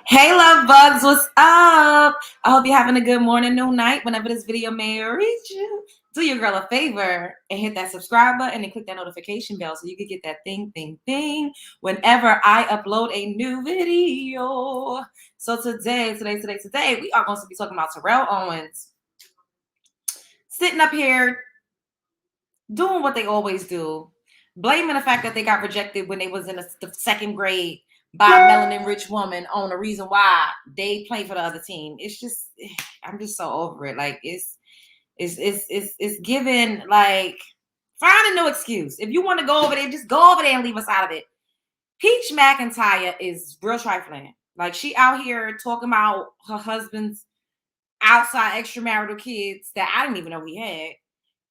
Hey, love bugs, what's up? I hope you're having a good morning, noon, night, whenever this video may reach you. Do your girl a favor and hit that subscribe button and click that notification bell so you can get that thing whenever I upload a new video. So today, we are going to be talking about Terrell Owens sitting up here doing what they always do, blaming the fact that they got rejected when they was in the second grade by a melanin rich woman on the reason why they play for the other team. It's just, I'm just so over it. Like it's given, like, find a new excuse. If you want to go over there, just go over there and leave us out of it. Peach McIntyre is real trifling. Like, she out here talking about her husband's outside extramarital kids that I didn't even know we had.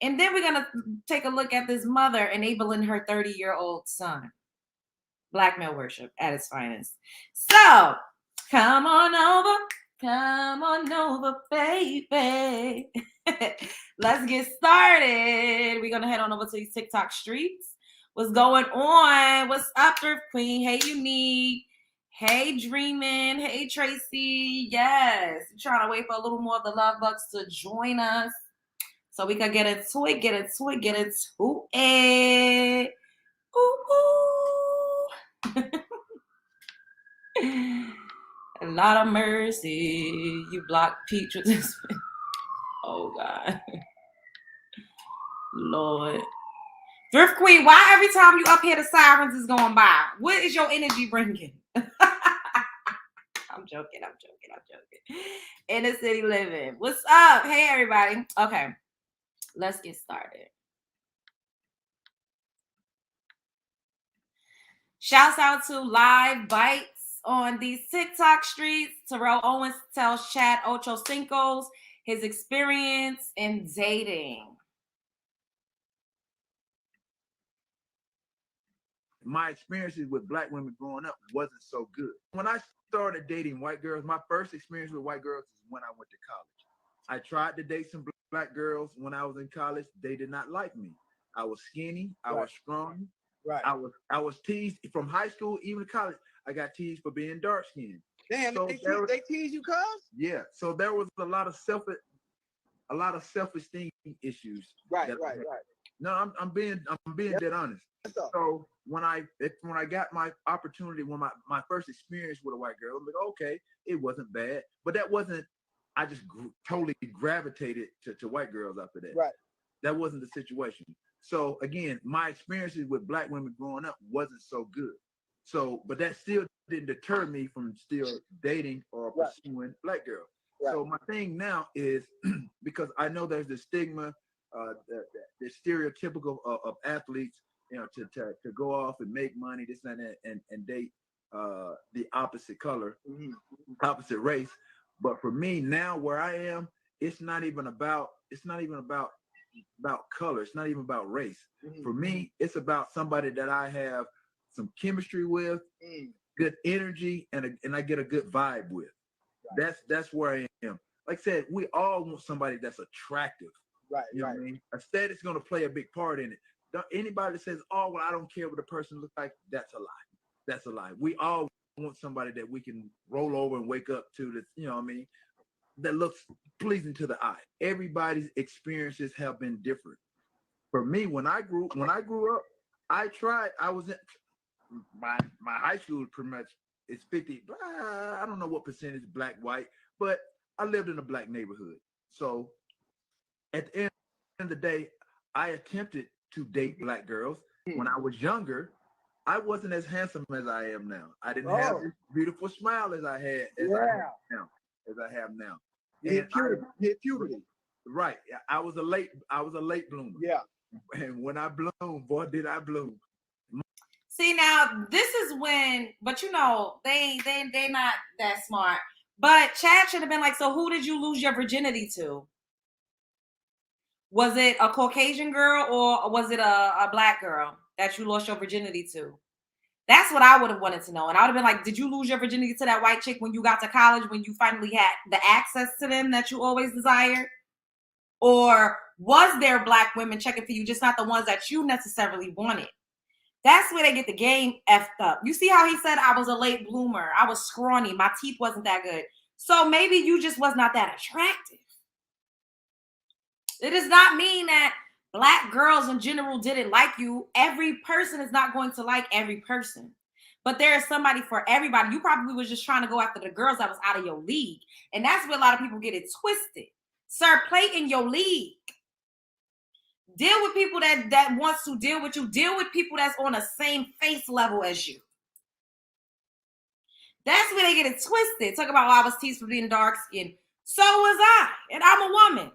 And then we're going to take a look at this mother enabling her 30-year-old son. Black male worship at its finest. So, come on over, baby. Let's get started. We're going to head on over to these TikTok streets. What's going on? What's up, Thrift Queen? Hey, Unique. Hey, Dreamin'. Hey, Tracy. Yes. I'm trying to wait for a little more of the love bugs to join us so we can get into it. Ooh. A lot of mercy. You blocked Peach with this. Oh, God. Lord. Thrift Queen, why every time you up here the sirens is going by? What is your energy bringing? I'm joking. Inner city living. What's up? Hey, everybody. Okay. Let's get started. Shouts out to Live Bites on these TikTok streets. Terrell Owens tells Chad Ochocinco's his experience in dating. My experiences with black women growing up wasn't so good. When I started dating white girls, my first experience with white girls is when I went to college. I tried to date some black girls when I was in college. They did not like me. I was skinny. I was strong. Right. I was teased from high school, even to college. I got teased for being dark skinned. Damn, so they tease you, cuz? Yeah. So there was a lot of self-esteem issues. Right. No, I'm being dead honest. So when I got my opportunity, when my first experience with a white girl, I'm like, okay, it wasn't bad, but that wasn't. I just totally gravitated to white girls after that. Right. That wasn't the situation. So again, my experiences with black women growing up wasn't so good. So, but that still didn't deter me from still dating or pursuing black girls. Right. So my thing now is because I know there's the stigma, the stereotypical of athletes, you know, to go off and make money, this and that, and date the opposite color, opposite race. But for me now, where I am, it's not even about color. It's not even about race. For me, it's about somebody that I have some chemistry with, good energy, and I get a good vibe with. Right. That's where I am. Like I said, we all want somebody that's attractive. Right. You know what I mean? Aesthetics going to play a big part in it. Anybody that says, "Oh, well, I don't care what the person looks like," that's a lie. That's a lie. We all want somebody that we can roll over and wake up to. That, you know what I mean? That looks pleasing to the eye. Everybody's experiences have been different. For me, when I grew up, I was in my high school pretty much is 50. I don't know what percentage black, white, but I lived in a black neighborhood. So at the end of the day, I attempted to date black girls. When I was younger, I wasn't as handsome as I am now. I didn't have this beautiful smile as I had as I have now. You hit puberty. Right. I was a late bloomer. Yeah. And when I bloomed, boy, did I bloom. See, now this is when, but you know, they're not that smart. But Chad should have been like, so who did you lose your virginity to? Was it a Caucasian girl or was it a black girl that you lost your virginity to? That's what I would have wanted to know. And I would have been like, did you lose your virginity to that white chick when you got to college, when you finally had the access to them that you always desired? Or was there black women checking for you, just not the ones that you necessarily wanted? That's where they get the game effed up. You see how he said I was a late bloomer. I was scrawny. My teeth wasn't that good. So maybe you just was not that attractive. It does not mean that Black girls in general didn't like you. Every person is not going to like every person. But there is somebody for everybody. You probably was just trying to go after the girls that was out of your league. And that's where a lot of people get it twisted. Sir, play in your league. Deal with people that wants to deal with you. Deal with people that's on the same face level as you. That's where they get it twisted. Talk about, I was teased for being dark skinned. So was I. And I'm a woman.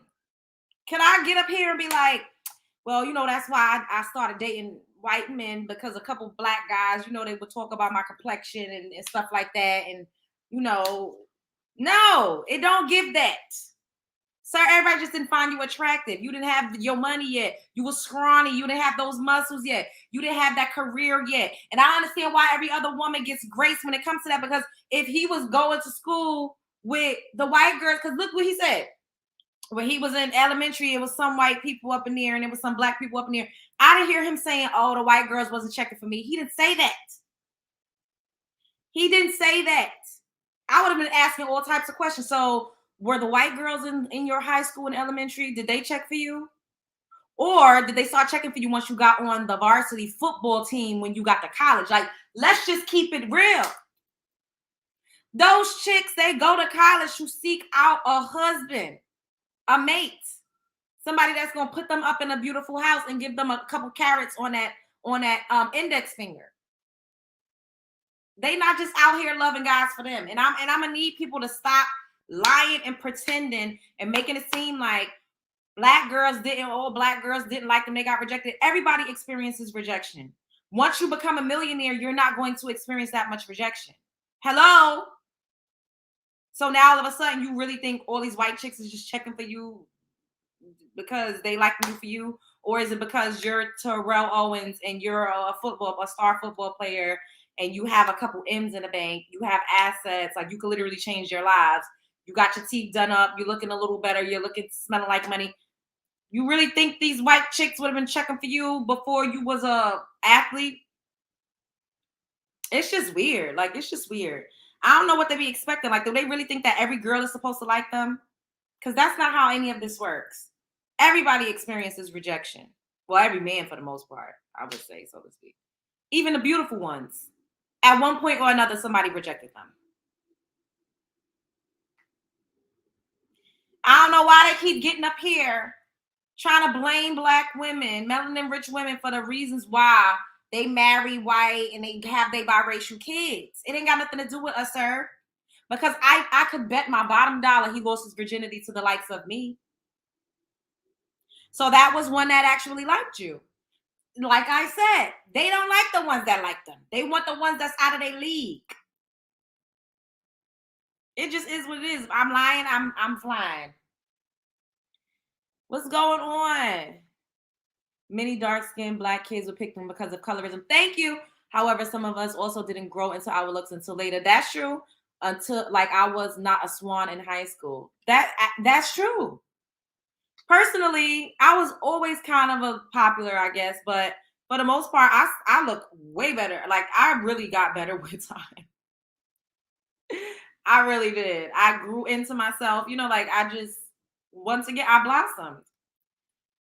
Can I get up here and be like, well, that's why I started dating white men, because a couple Black guys, they would talk about my complexion and stuff like that. And, no, it don't give that. Sir, everybody just didn't find you attractive. You didn't have your money yet. You were scrawny. You didn't have those muscles yet. You didn't have that career yet. And I understand why every other woman gets grace when it comes to that, because if he was going to school with the white girls, because look what he said. When he was in elementary, it was some white people up in there and it was some Black people up in there. I didn't hear him saying, oh, the white girls wasn't checking for me. He didn't say that. He didn't say that. I would have been asking all types of questions. So were the white girls in your high school and elementary, did they check for you? Or did they start checking for you once you got on the varsity football team when you got to college? Like, let's just keep it real. Those chicks, they go to college to seek out a husband, a mate, somebody that's going to put them up in a beautiful house and give them a couple carrots on that index finger. They not just out here loving guys for them. And I'm gonna need people to stop lying and pretending and making it seem like all Black girls didn't like them, they got rejected. Everybody experiences rejection. Once you become a millionaire, you're not going to experience that much rejection. Hello? So now all of a sudden you really think all these white chicks is just checking for you because they like you for you? Or is it because you're Terrell Owens and you're a star football player and you have a couple M's in the bank, you have assets, like you could literally change your lives. You got your teeth done up, you're looking a little better, you're smelling like money. You really think these white chicks would have been checking for you before you was a athlete? It's just weird. Like, it's just weird. I don't know what they be expecting. Like, do they really think that every girl is supposed to like them? Because that's not how any of this works. Everybody experiences rejection. Well, every man for the most part, I would say, so to speak. Even the beautiful ones. At one point or another, somebody rejected them. I don't know why they keep getting up here trying to blame Black women, melanin-rich women, for the reasons why they marry white and they have their biracial kids. It ain't got nothing to do with us, sir. Because I could bet my bottom dollar he lost his virginity to the likes of me. So that was one that actually liked you. Like I said, they don't like the ones that like them. They want the ones that's out of their league. It just is what it is. I'm lying, I'm flying. What's going on? Many dark-skinned Black kids were picked on because of colorism. Thank you. However, some of us also didn't grow into our looks until later. That's true. Until, like, I was not a swan in high school. That's true. Personally, I was always kind of a popular, I guess, but for the most part, I look way better. Like, I really got better with time. I really did. I grew into myself. Like, once again, I blossomed.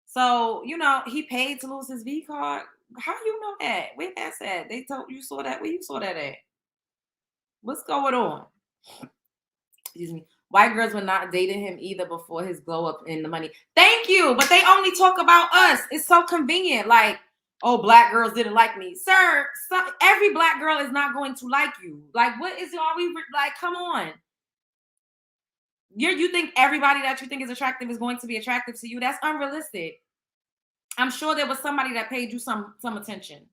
So, he paid to lose his V card. How you know that? Where that's at? They told you saw that? Where you saw that at? What's going on? Excuse me. White girls were not dating him either before his glow up in the money. Thank you. But they only talk about us. It's so convenient. Like, oh, Black girls didn't like me. Sir, every Black girl is not going to like you. Like, what is all we like? Come on. You think everybody that you think is attractive is going to be attractive to you? That's unrealistic. I'm sure there was somebody that paid you some attention.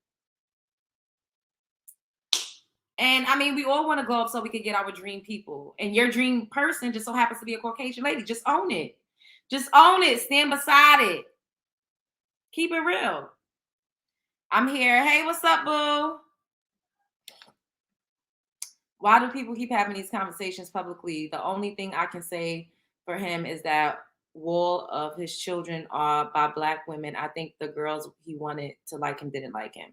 And I mean, we all want to glow up so we can get our dream people. And your dream person just so happens to be a Caucasian lady. Just own it. Just own it. Stand beside it. Keep it real. I'm here. Hey, what's up, boo? Why do people keep having these conversations publicly? The only thing I can say for him is that all of his children are by Black women. I think the girls he wanted to like him didn't like him.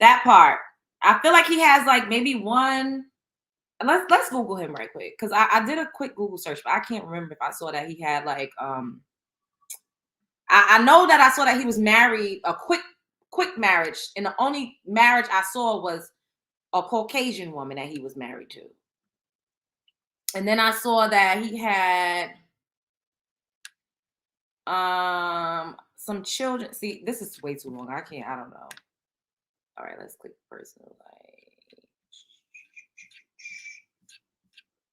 That part. I feel like he has like maybe one. Let's Google him right quick, because I did a quick Google search, but I can't remember if I saw that he had like I know that I saw that he was married, a quick marriage, and the only marriage I saw was a Caucasian woman that he was married to. And then I saw that he had some children. See, this is way too long. I don't know. All right, let's click personal life.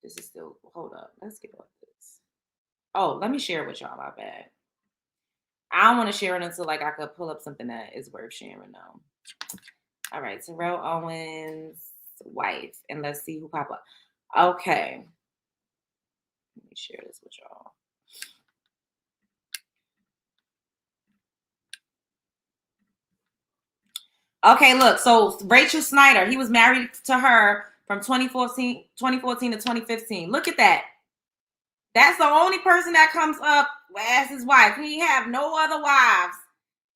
This is still, hold up. Let's get off this. Oh, let me share it with y'all. My bad. I don't want to share it until like I could pull up something that is worth sharing though. All right, Terrell Owens' wife, and let's see who pop up. Okay, let me share this with y'all. Okay, look. So Rachel Snyder, he was married to her from 2014 to 2015. Look at that. That's the only person that comes up as his wife. He have no other wives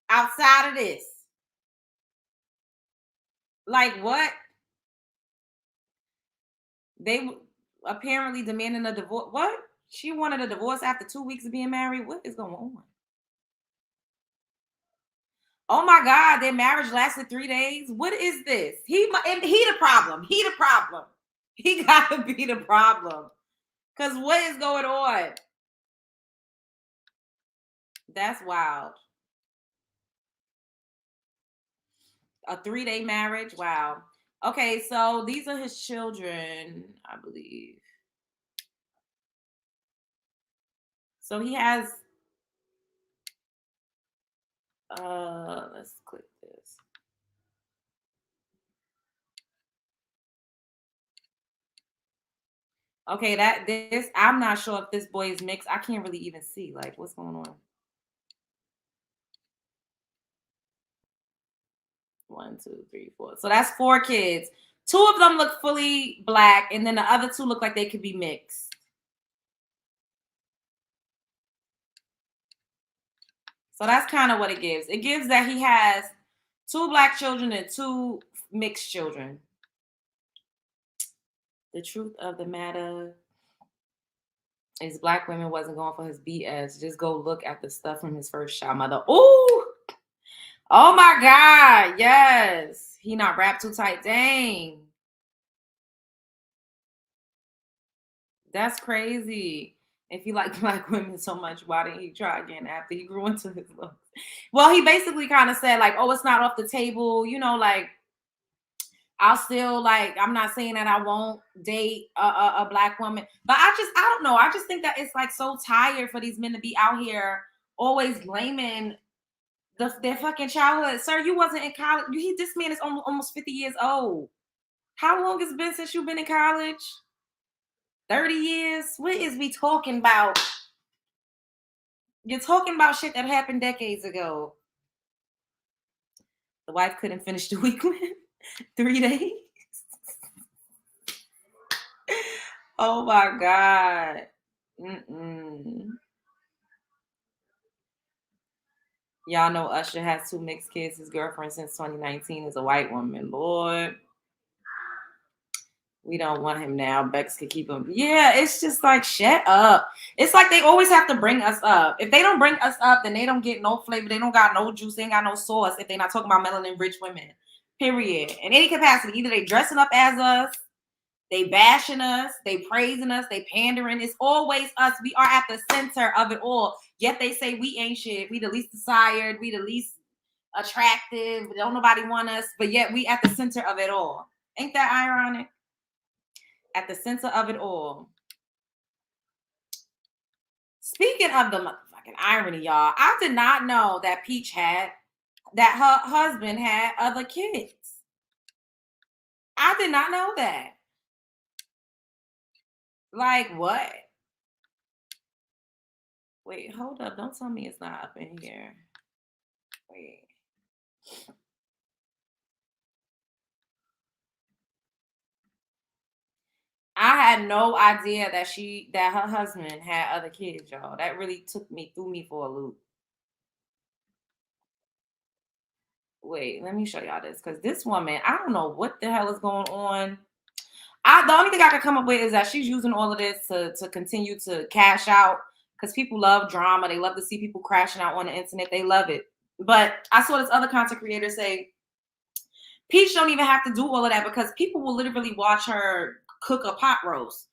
outside of this. Like what? They apparently demanding a divorce. What? She wanted a divorce after 2 weeks of being married. What is going on? Oh my God, their marriage lasted 3 days. What is this? He the problem. He the problem. He gotta be the problem. Because what is going on? That's wild. A 3-day marriage. Wow. Okay, so these are his children, I believe. So he has let's click this. Okay, this I'm not sure if this boy is mixed. I can't really even see like what's going on. 1, 2, 3, 4. So that's 4 kids. 2 of them look fully black, and then the other 2 look like they could be mixed. So that's kind of what it gives. It gives that he has 2 black children and 2 mixed children. The truth of the matter is black women wasn't going for his BS. Just go look at the stuff from his first child mother. Ooh! Oh my God. Yes. He not wrapped too tight. Dang. That's crazy. If he liked black women so much, why didn't he try again after he grew into his looks? Well, he basically kind of said like, oh, it's not off the table. You know, like, I'll still like, I'm not saying that I won't date a black woman, but I don't know. I just think that it's like so tired for these men to be out here always blaming their fucking childhood. Sir, you wasn't in college. This man is almost 50 years old. How long has it been since you've been in college? 30 years? What is we talking about? You're talking about shit that happened decades ago. The wife couldn't finish the week with 3 days. Oh my God. Y'all know Usher has 2 mixed kids. His girlfriend since 2019 is a white woman. Lord, we don't want him now. Bex could keep him. Yeah, it's just like, shut up. It's like they always have to bring us up. If they don't bring us up, then they don't get no flavor. They don't got no juice. They ain't got no sauce if they're not talking about melanin-rich women. Period. In any capacity. Either they dressing up as us, they bashing us, they praising us, they pandering. It's always us. We are at the center of it all. Yet they say we ain't shit. We the least desired. We the least attractive. Don't nobody want us. But yet we at the center of it all. Ain't that ironic? At the center of it all. Speaking of the motherfucking irony, y'all, I did not know that that her husband had other kids. I did not know that. Like what? Wait, hold up. Don't tell me it's not up in here. Wait. I had no idea that her husband had other kids, y'all. That really threw me for a loop. wait, let me show y'all this because this woman, I don't know what the hell is going on. The only thing I can come up with is that she's using all of this to continue to cash out because people love drama. They love to see people crashing out on the internet. They love it. But I saw this other content creator say, Peach don't even have to do all of that because people will literally watch her cook a pot roast.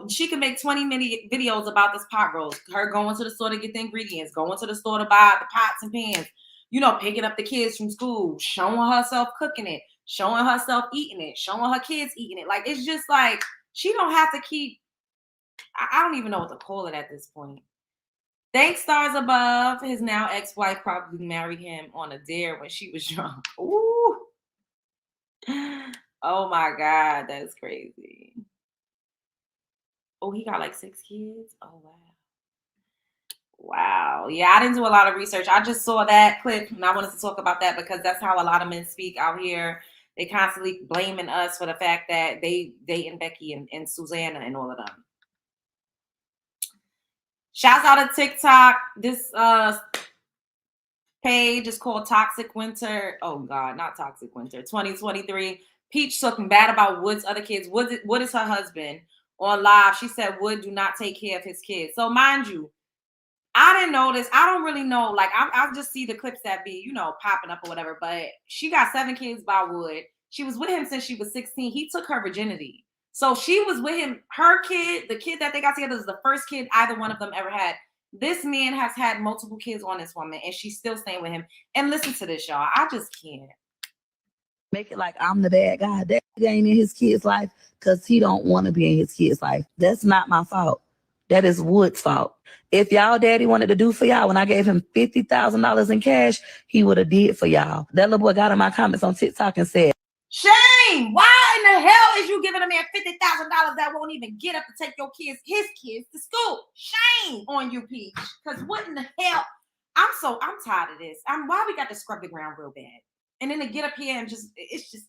She can make 20-minute videos about this pot roast. Her going to the store to get the ingredients, going to the store to buy the pots and pans, picking up the kids from school, showing herself cooking it, showing herself eating it, showing her kids eating it. Like, it's just like, she don't have to keep, I don't even know what to call it at this point. Thanks stars above, his now ex-wife probably married him on a dare when she was drunk. Ooh. Oh my God, that's crazy. Oh, he got like 6 kids? Oh, wow. Wow. Yeah, I didn't do a lot of research. I just saw that clip and I wanted to talk about that because that's how a lot of men speak out here. They constantly blaming us for the fact that they dating Becky and Susanna and all of them. Shouts out to TikTok. This page is called Toxic Winter. Oh God, not Toxic Winter. 2023. Peach talking bad about Wood's other kids. Wood is her husband. On live, she said Wood do not take care of his kids. So mind you, I didn't know this. I don't really know. Like, I just see the clips that be, popping up or whatever. But she got 7 kids by Wood. She was with him since she was 16. He took her virginity. So she was with him. Her kid, the kid that they got together, is the first kid either one of them ever had. This man has had multiple kids on this woman, and she's still staying with him. And listen to this, y'all. I just can't. Make it like I'm the bad guy. That ain't in his kid's life because he don't want to be in his kid's life. That's not my fault. That is Wood's fault. If y'all daddy wanted to do for y'all, when I gave him $50,000 in cash, he would have did for y'all. That little boy got in my comments on TikTok and said, Shame! Why in the hell is you giving a man $50,000 that won't even get up to take his kids to school? Shame on you, Peach. Because what in the hell? I'm tired of this. Why we got to scrub the ground real bad? And then to get up here and it's just,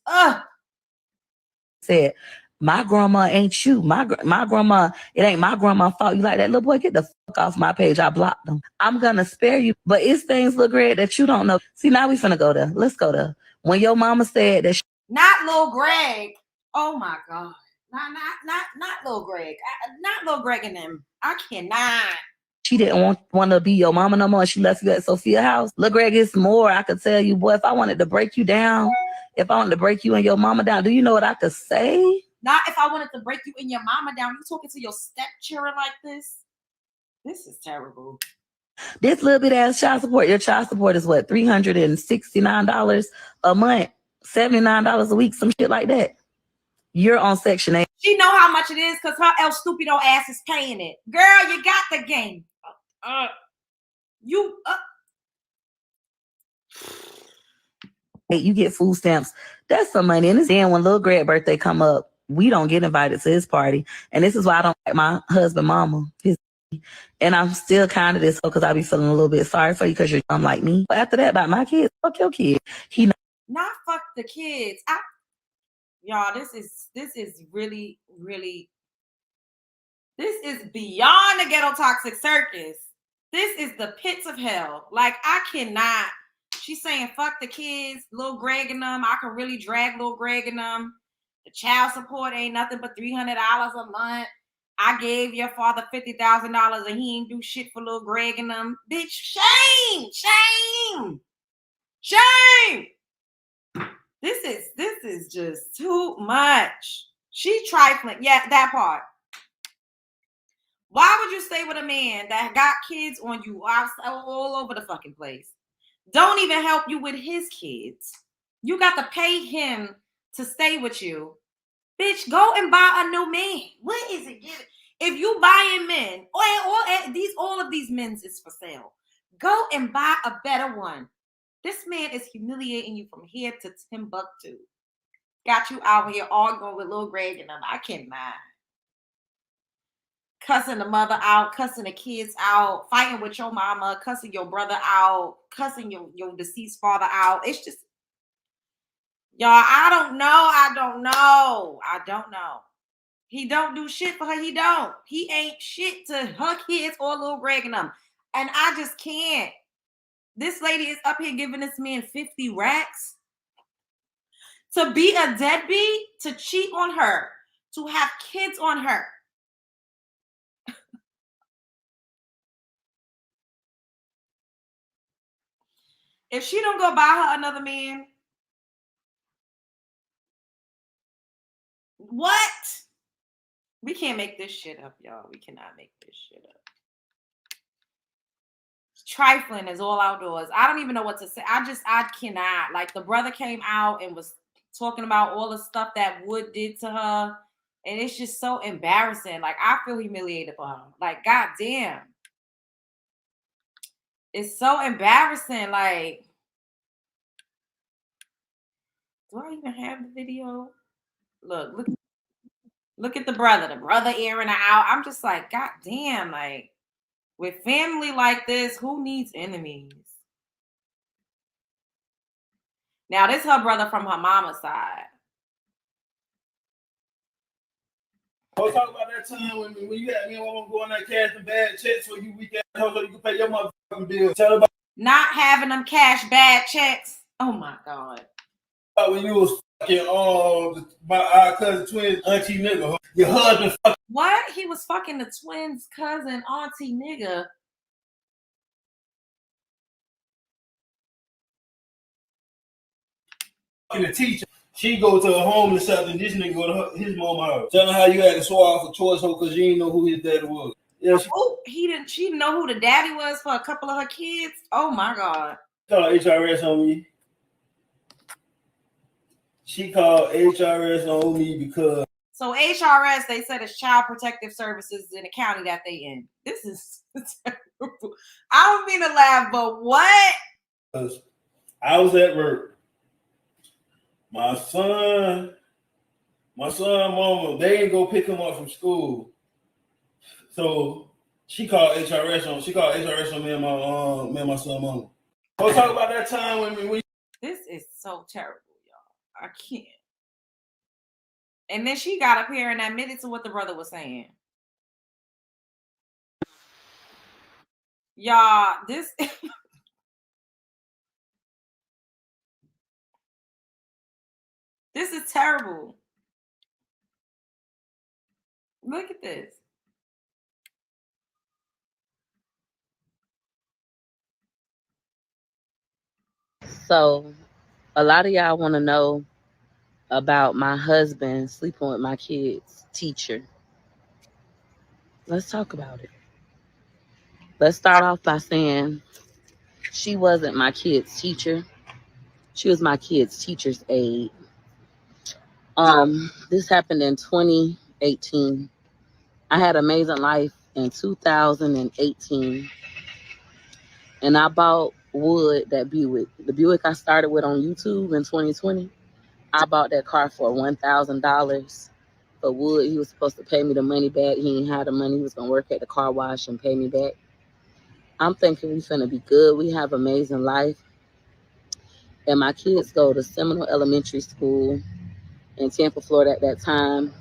said, my grandma ain't you. My grandma, it ain't my grandma's fault. You like that little boy? Get the fuck off my page. I blocked them. I'm going to spare you. But it's things, look, Greg, that you don't know. See, now we finna go there. Let's go there. When your mama said that not Lil Greg. Oh my God. Not Lil Greg. Not Lil Greg and them. I cannot. She didn't want to be your mama no more. And she left you at Sophia's house. Look, Greg, it's more. I could tell you, boy, if I wanted to break you down, if I wanted to break you and your mama down, do you know what I could say? Not if I wanted to break you and your mama down. You talking to your stepchildren like this? This is terrible. This little bit ass child support. Your child support is what? $369 a month, $79 a week, some shit like that. You're on Section 8. She know how much it is because her El Stupido ass is paying it. Girl, you got the game. You get food stamps. That's some money. And then when little Greg's birthday come up, we don't get invited to his party. And this is why I don't like my husband mama. And I'm still kind of this because I be feeling a little bit sorry for you because you're dumb like me. But after that, about my kids, fuck your kid. Not fuck the kids. Y'all, this is really, really, this is beyond the ghetto toxic circus. This is the pits of hell. Like, I cannot. She's saying, fuck the kids, Lil Greg and them. I can really drag Lil Greg and them. The child support ain't nothing but $300 a month. I gave your father $50,000 and he ain't do shit for Lil Greg and them. Bitch, shame, shame, shame. This is just too much. She trifling. Yeah, that part. Why would you stay with a man that got kids on you all over the fucking place? Don't even help you with his kids. You got to pay him to stay with you. Bitch, go and buy a new man. What is it giving? If you buying men, all of these men's is for sale. Go and buy a better one. This man is humiliating you from here to Timbuktu. Got you out here arguing with Lil Greg and them. I cannot. Cussing the mother out, cussing the kids out, fighting with your mama, cussing your brother out, cussing your deceased father out. It's just, y'all, I don't know. He don't do shit for her. He don't. He ain't shit to her kids or Lil Greg and them. And I just can't. This lady is up here giving this man 50 racks to be a deadbeat, to cheat on her, to have kids on her. If she don't go buy her another man, what? We can't make this shit up, y'all. We cannot make this shit up. Trifling is all outdoors. I don't even know what to say. I cannot. Like, the brother came out and was talking about all the stuff that Wood did to her. And it's just so embarrassing. Like, I feel humiliated for her. Like, goddamn. It's so embarrassing. Like, do I even have the video? Look at the brother. The brother airing her out. I'm just like, goddamn. Like, with family like this, who needs enemies? Now, this her brother from her mama's side. I'll talk about that time when you had me and going that cash and bad checks for you weekend so you can pay your motherfucking bill. Tell about Not having them cash bad checks. Oh my God. When you was fucking my cousin twin auntie nigga. Your husband fucking. What? He was fucking the twins' cousin, auntie nigga. The teacher. She go to her homeless shelter and this nigga go to his mama house. Tell her how you had to swallow for choice because you didn't know who his daddy was. Yeah, she didn't know who the daddy was for a couple of her kids. Oh my God. Called HRS on me. She called HRS on me because so HRS, they said, it's Child Protective Services in the county that they in. This is terrible. I don't mean to laugh, but what? I was at work. My son, mama, they ain't go pick him up from school. So she called HRS on. She called HRS on me and my son, mama. I'll talk about that time when we. This is so terrible, y'all. I can't. And then she got up here and admitted to what the brother was saying. Y'all, this. This is terrible. Look at this. So, a lot of y'all want to know about my husband sleeping with my kid's teacher. Let's talk about it. Let's start off by saying she wasn't my kid's teacher. She was my kid's teacher's aide. This happened in 2018. I had Amazing Life in 2018. And I bought Wood, that Buick. The Buick I started with on YouTube in 2020. I bought that car for $1,000 for Wood. He was supposed to pay me the money back. He ain't had the money. He was going to work at the car wash and pay me back. I'm thinking we finna be good. We have Amazing Life. And my kids go to Seminole Elementary School in Tampa, Florida at that time.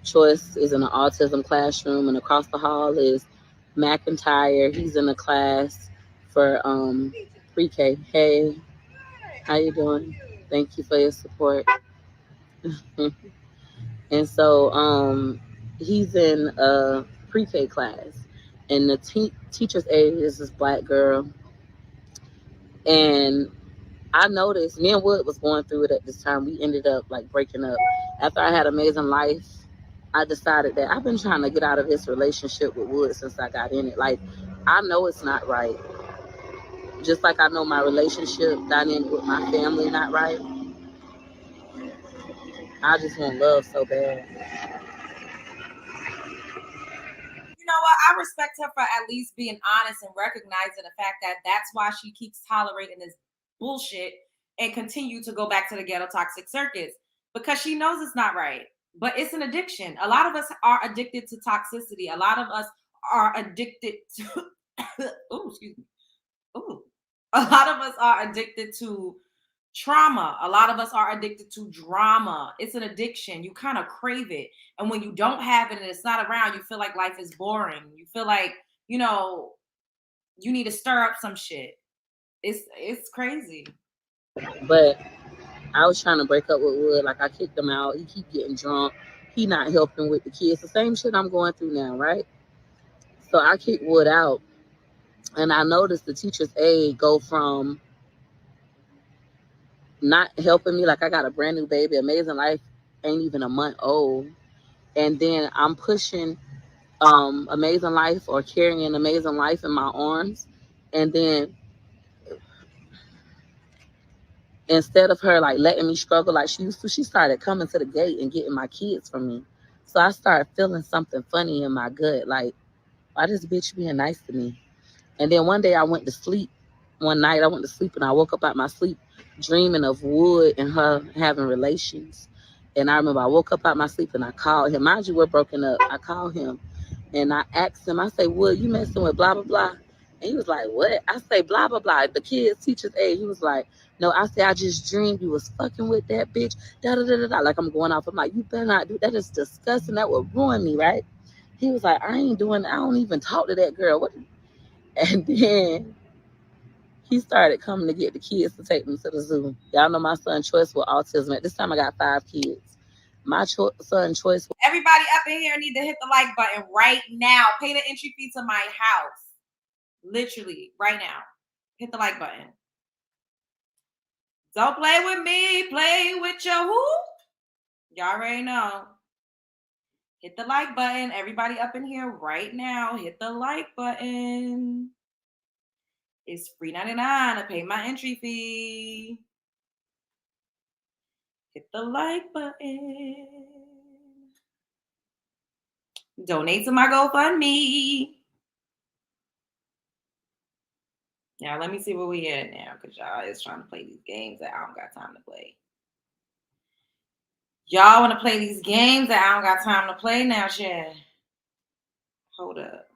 Choice is in an autism classroom, and across the hall is McIntyre. He's in a class for pre-K. Hey, how you doing? Thank you for your support. And so he's in a pre-K class, and the teacher's aide is this black girl. And I noticed me and Wood was going through it at this time. We ended up like breaking up. After I had Amazing Life, I decided that I've been trying to get out of this relationship with Wood since I got in it. Like, I know it's not right. Just like I know my relationship dynamic with my family not right. I just want love so bad. You know what? I respect her for at least being honest and recognizing the fact that that's why she keeps tolerating this bullshit and continue to go back to the ghetto toxic circuits, because she knows it's not right. But it's an addiction. A lot of us are addicted to toxicity. A lot of us are addicted to oh, excuse me. Ooh. A lot of us are addicted to trauma. A lot of us are addicted to drama. It's an addiction. You kind of crave it. And when you don't have it and it's not around, you feel like life is boring. You feel like, you know, you need to stir up some shit. It's crazy. But I was trying to break up with Wood. Like, I kicked him out. He keep getting drunk. He not helping with the kids. The same shit I'm going through now, right? So I kicked Wood out. And I noticed the teacher's aide go from not helping me. Like, I got a brand new baby. Amazing Life ain't even a month old. And then I'm pushing Amazing Life or carrying Amazing Life in my arms. And then instead of her like letting me struggle like she used to, she started coming to the gate and getting my kids from me. So I started feeling something funny in my gut, like, why this bitch being nice to me? And then one day I went to sleep. One night I went to sleep and I woke up out my sleep dreaming of Wood and her having relations. And I remember I woke up out my sleep and I called him. Mind you, we're broken up. I called him and I asked him, I say, Wood, you messing with blah, blah, blah. And he was like, what? I say, blah, blah, blah. The kids, teachers, aid. He was like, no, I say, I just dreamed you was fucking with that bitch. Da, da, da, da, da. Like, I'm going off. I'm like, you better not do that. Is disgusting. That would ruin me, right? He was like, I ain't doing, I don't even talk to that girl. What? And then he started coming to get the kids to take them to the zoo. Y'all know my son Choice with autism. At this time, I got 5 kids. My son Choice. Everybody up in here need to hit the like button right now. Pay the entry fee to my house. Literally, right now. Hit the like button. Don't play with me. Play with your who? Y'all already know. Hit the like button. Everybody up in here right now. Hit the like button. It's free $99 to pay my entry fee. Hit the like button. Donate to my GoFundMe. Now, let me see where we at now, because y'all is trying to play these games that I don't got time to play. Y'all want to play these games that I don't got time to play now, Chad. Hold up.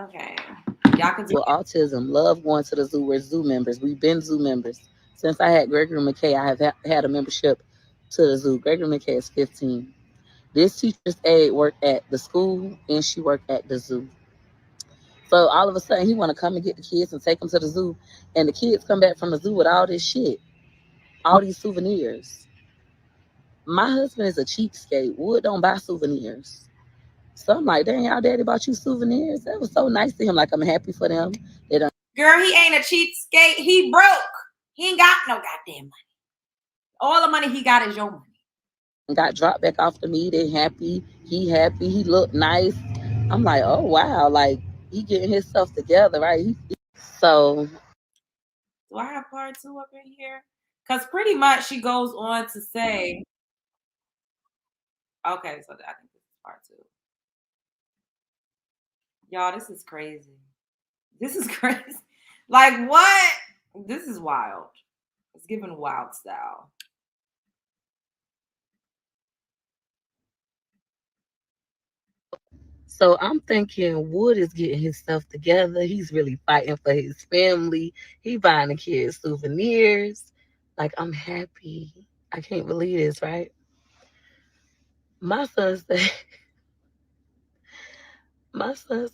Okay. Y'all can do With autism, love going to the zoo. We're zoo members. We've been zoo members. Since I had Gregory McKay, I have had a membership to the zoo. Gregory McKay is 15. This teacher's aide worked at the school and she worked at the zoo. So all of a sudden, he want to come and get the kids and take them to the zoo. And the kids come back from the zoo with all this shit, all these souvenirs. My husband is a cheapskate. Wood don't buy souvenirs. So I'm like, dang, y'all daddy bought you souvenirs. That was so nice to him. Like, I'm happy for them. They done. Girl, he ain't a cheapskate. He broke. He ain't got no goddamn money. All the money he got is your money. Got dropped back off to me. They happy. He happy. He looked nice. I'm like, oh wow, like he getting his stuff together, right? So Do I have part 2 up in here? Because pretty much she goes on to say, okay, so I think this is part 2. Y'all, this is crazy. This is crazy. Like, what? This is wild. It's giving wild style. So I'm thinking Wood is getting his stuff together. He's really fighting for his family. He buying the kids souvenirs. Like, I'm happy. I can't believe this, right? My son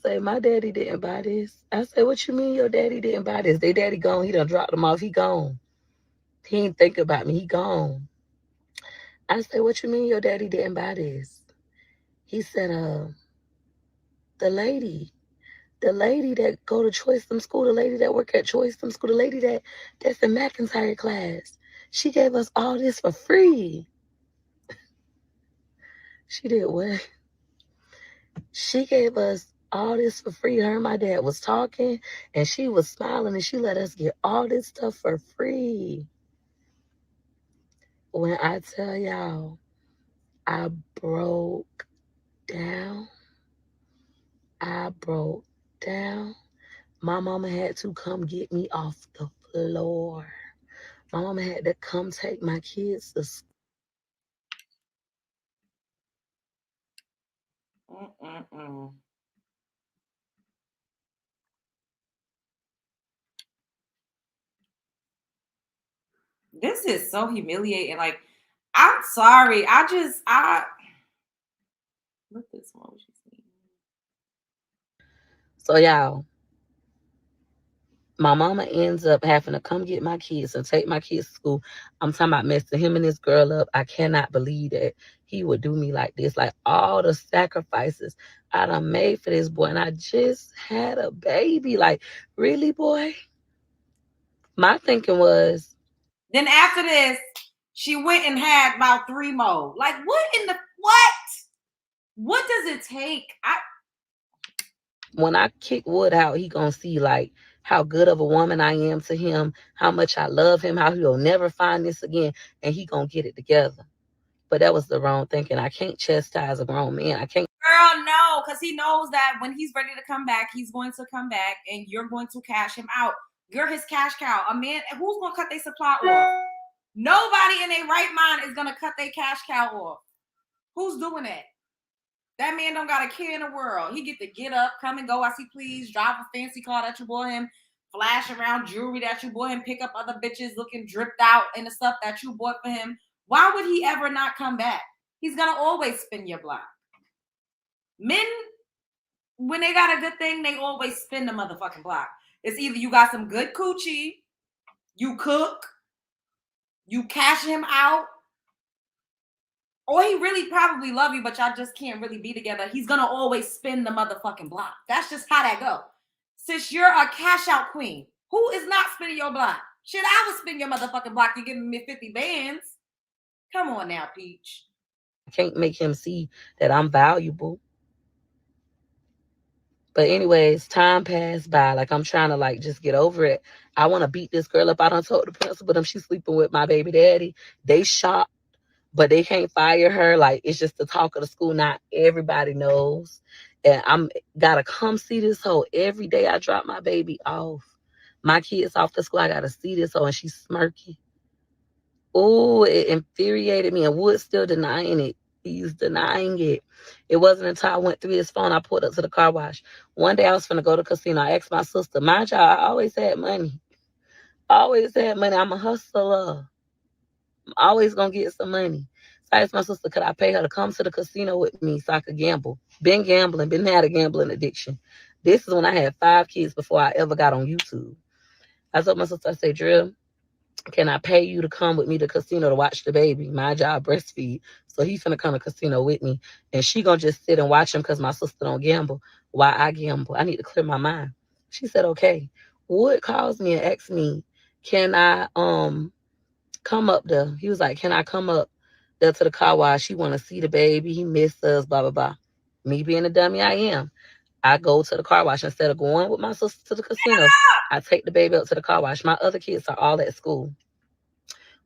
said, my daddy didn't buy this. I said, what you mean your daddy didn't buy this? They daddy gone. He done dropped them off. He gone. He ain't think about me. He gone. I said, what you mean your daddy didn't buy this? He said, the lady. The lady that go to Choice School, the lady that work at Choice School, the lady that's in McIntyre class, she gave us all this for free. She did what? She gave us all this for free. Her and my dad was talking, and she was smiling, and she let us get all this stuff for free. When I tell y'all, I broke down. I broke down. My mama had to come get me off the floor. My mama had to come take my kids to school. This is so humiliating. Like, I'm sorry. Look this one. What you see? So y'all, my mama ends up having to come get my kids and take my kids to school. I'm talking about messing him and this girl up. I cannot believe that he would do me like this. Like all the sacrifices I done made for this boy, and I just had a baby. Like, really, boy? My thinking was, Then after this, she went and had about 3 more. Like, what in the what? What does it take? when I kick Wood out, he gonna see like how good of a woman I am to him, how much I love him, how he'll never find this again, and he gonna get it together. But that was the wrong thinking. I can't chastise a grown man. I can't. Girl, no, because he knows that when he's ready to come back, he's going to come back and you're going to cash him out. You're his cash cow. A man, who's going to cut their supply off? Nobody in their right mind is going to cut their cash cow off. Who's doing that? That man don't got a care in the world. He get to get up, come and go as he please, drive a fancy car that you bought him, flash around jewelry that you bought him, pick up other bitches looking dripped out in the stuff that you bought for him. Why would he ever not come back? He's going to always spin your block. Men, when they got a good thing, they always spin the motherfucking block. It's either you got some good coochie, you cook, you cash him out, or he really probably love you, but y'all just can't really be together. He's gonna always spin the motherfucking block. That's just how that go. Since you're a cash out queen, who is not spinning your block? Shit, I would spin your motherfucking block. You're giving me 50 bands. Come on now, Peach. I can't make him see that I'm valuable. But anyways, time passed by. Like I'm trying to like just get over it. I want to beat this girl up. I done told the principal she's sleeping with my baby daddy. They shocked, but they can't fire her. Like it's just the talk of the school. Not everybody knows. And I'm gotta come see this hoe every day. I drop my baby off. My kids off to school. I gotta see this hoe, and she's smirking. Oh, it infuriated me, and Wood's still denying it. He's denying it. It wasn't until I went through his phone, I pulled up to the car wash. One day I was finna go to the casino. I asked my sister, mind y'all, I always had money. Always had money. I'm a hustler. I'm always gonna get some money. So I asked my sister, could I pay her to come to the casino with me so I could gamble? Been gambling, been had a gambling addiction. This is when I had 5 kids before I ever got on YouTube. I told my sister, I said, Drill, can I pay you to come with me to the casino to watch the baby? My job breastfeed. So he's finna come to the casino with me. And she gonna just sit and watch him because my sister don't gamble. Why I gamble? I need to clear my mind. She said, okay. Wood calls me and asks me, can I come up there? He was like, can I come up there to the car wash? He wanna see the baby. He missed us, blah, blah, blah. Me being the dummy I am. I go to the car wash. Instead of going with my sister to the casino, I take the baby up to the car wash. My other kids are all at school.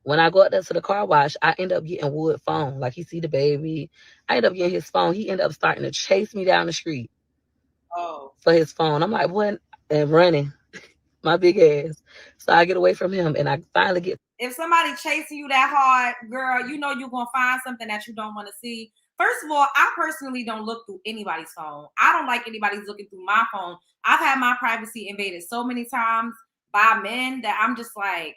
When I go up there to the car wash, I end up getting Wood's phone. Like he see the baby. I end up getting his phone. He end up starting to chase me down the street for his phone. I'm like, what? And running. My big ass. So I get away from him and I finally get. If somebody chasing you that hard, girl, you know you're going to find something that you don't want to see. First of all, I personally don't look through anybody's phone. I don't like anybody's looking through my phone. I've had my privacy invaded so many times by men that I'm just like,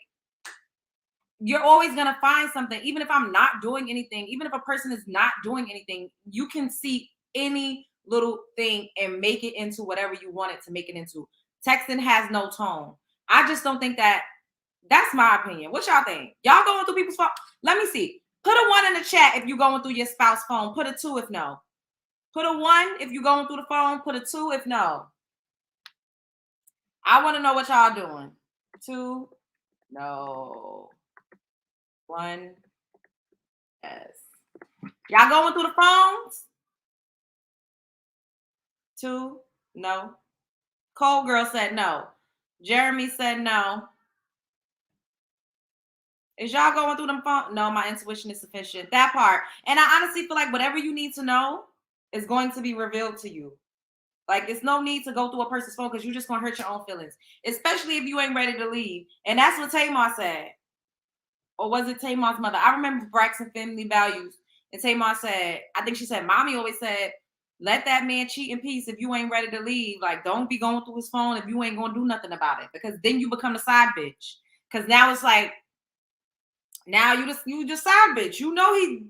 you're always going to find something. Even if I'm not doing anything, even if a person is not doing anything, you can see any little thing and make it into whatever you want it to make it into. Texting has no tone. I just don't think that. That's my opinion. What y'all think? Y'all going through people's phone? Let me see. Put a 1 in the chat if you're going through your spouse's phone. Put a 2 if no. Put a 1 if you're going through the phone. Put a 2 if no. I want to know what y'all doing. 2, no. 1, yes. Y'all going through the phones? 2, no. Cold Girl said no. Jeremy said no. Is y'all going through them phone? No, my intuition is sufficient. That part. And I honestly feel like whatever you need to know is going to be revealed to you. Like, it's no need to go through a person's phone because you're just going to hurt your own feelings, especially if you ain't ready to leave. And that's what Tamar said. Or was it Tamar's mother? I remember Braxton Family Values. And Tamar said, I think she said, Mommy always said, let that man cheat in peace if you ain't ready to leave. Like, don't be going through his phone if you ain't going to do nothing about it. Because then you become the side bitch. Because now it's like, Now you just side bitch. You know he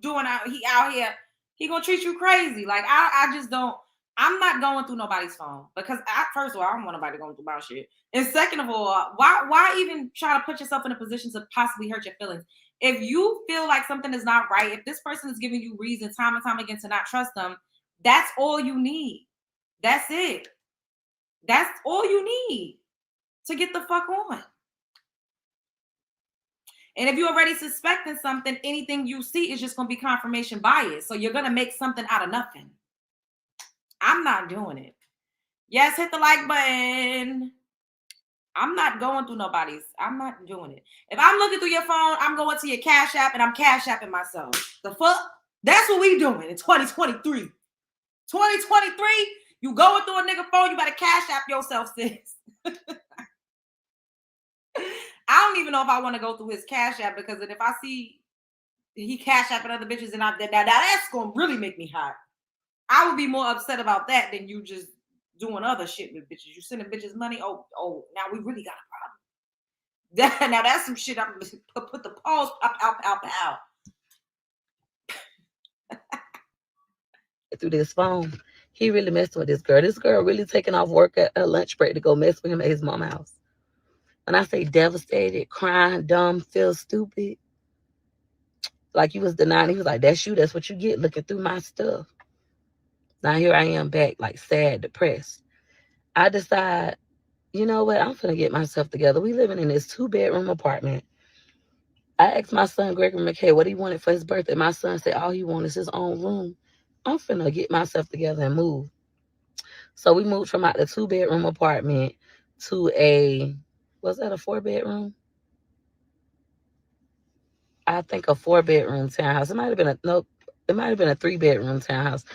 out here. He gonna treat you crazy. Like I just don't. I'm not going through nobody's phone because first of all, I don't want nobody going through my shit. And second of all, why even try to put yourself in a position to possibly hurt your feelings? If you feel like something is not right, if this person is giving you reason time and time again to not trust them, that's all you need. That's it. That's all you need to get the fuck on. And if you're already suspecting something, anything you see is just going to be confirmation bias. So you're going to make something out of nothing. I'm not doing it. Yes, hit the like button. I'm not going through nobody's. I'm not doing it. If I'm looking through your phone, I'm going to your Cash App and I'm Cash Apping myself. The fuck? That's what we doing in 2023. 2023, you going through a nigga phone, you better Cash App yourself, sis. I don't even know if I want to go through his Cash App because if I see he Cash Apping other bitches and that's going to really make me hot. I would be more upset about that than you just doing other shit with bitches. You sending bitches money. Oh, now we really got a problem. Now that's some shit. I'm gonna put the pause out. Through this phone, he really messed with this girl. This girl really taking off work at a lunch break to go mess with him at his mom's house. When I say devastated, crying, dumb, feel stupid, like he was denying. He was like, "That's you. That's what you get looking through my stuff." Now here I am back, like sad, depressed. I decide, you know what? I'm finna get myself together. We living in this 2-bedroom apartment. I asked my son, Gregory McKay, what he wanted for his birthday. My son said all he wanted is his own room. I'm finna get myself together and move. So we moved from out the 2-bedroom apartment to was that a 4-bedroom? I think a 4-bedroom townhouse. It might have been a 3-bedroom townhouse.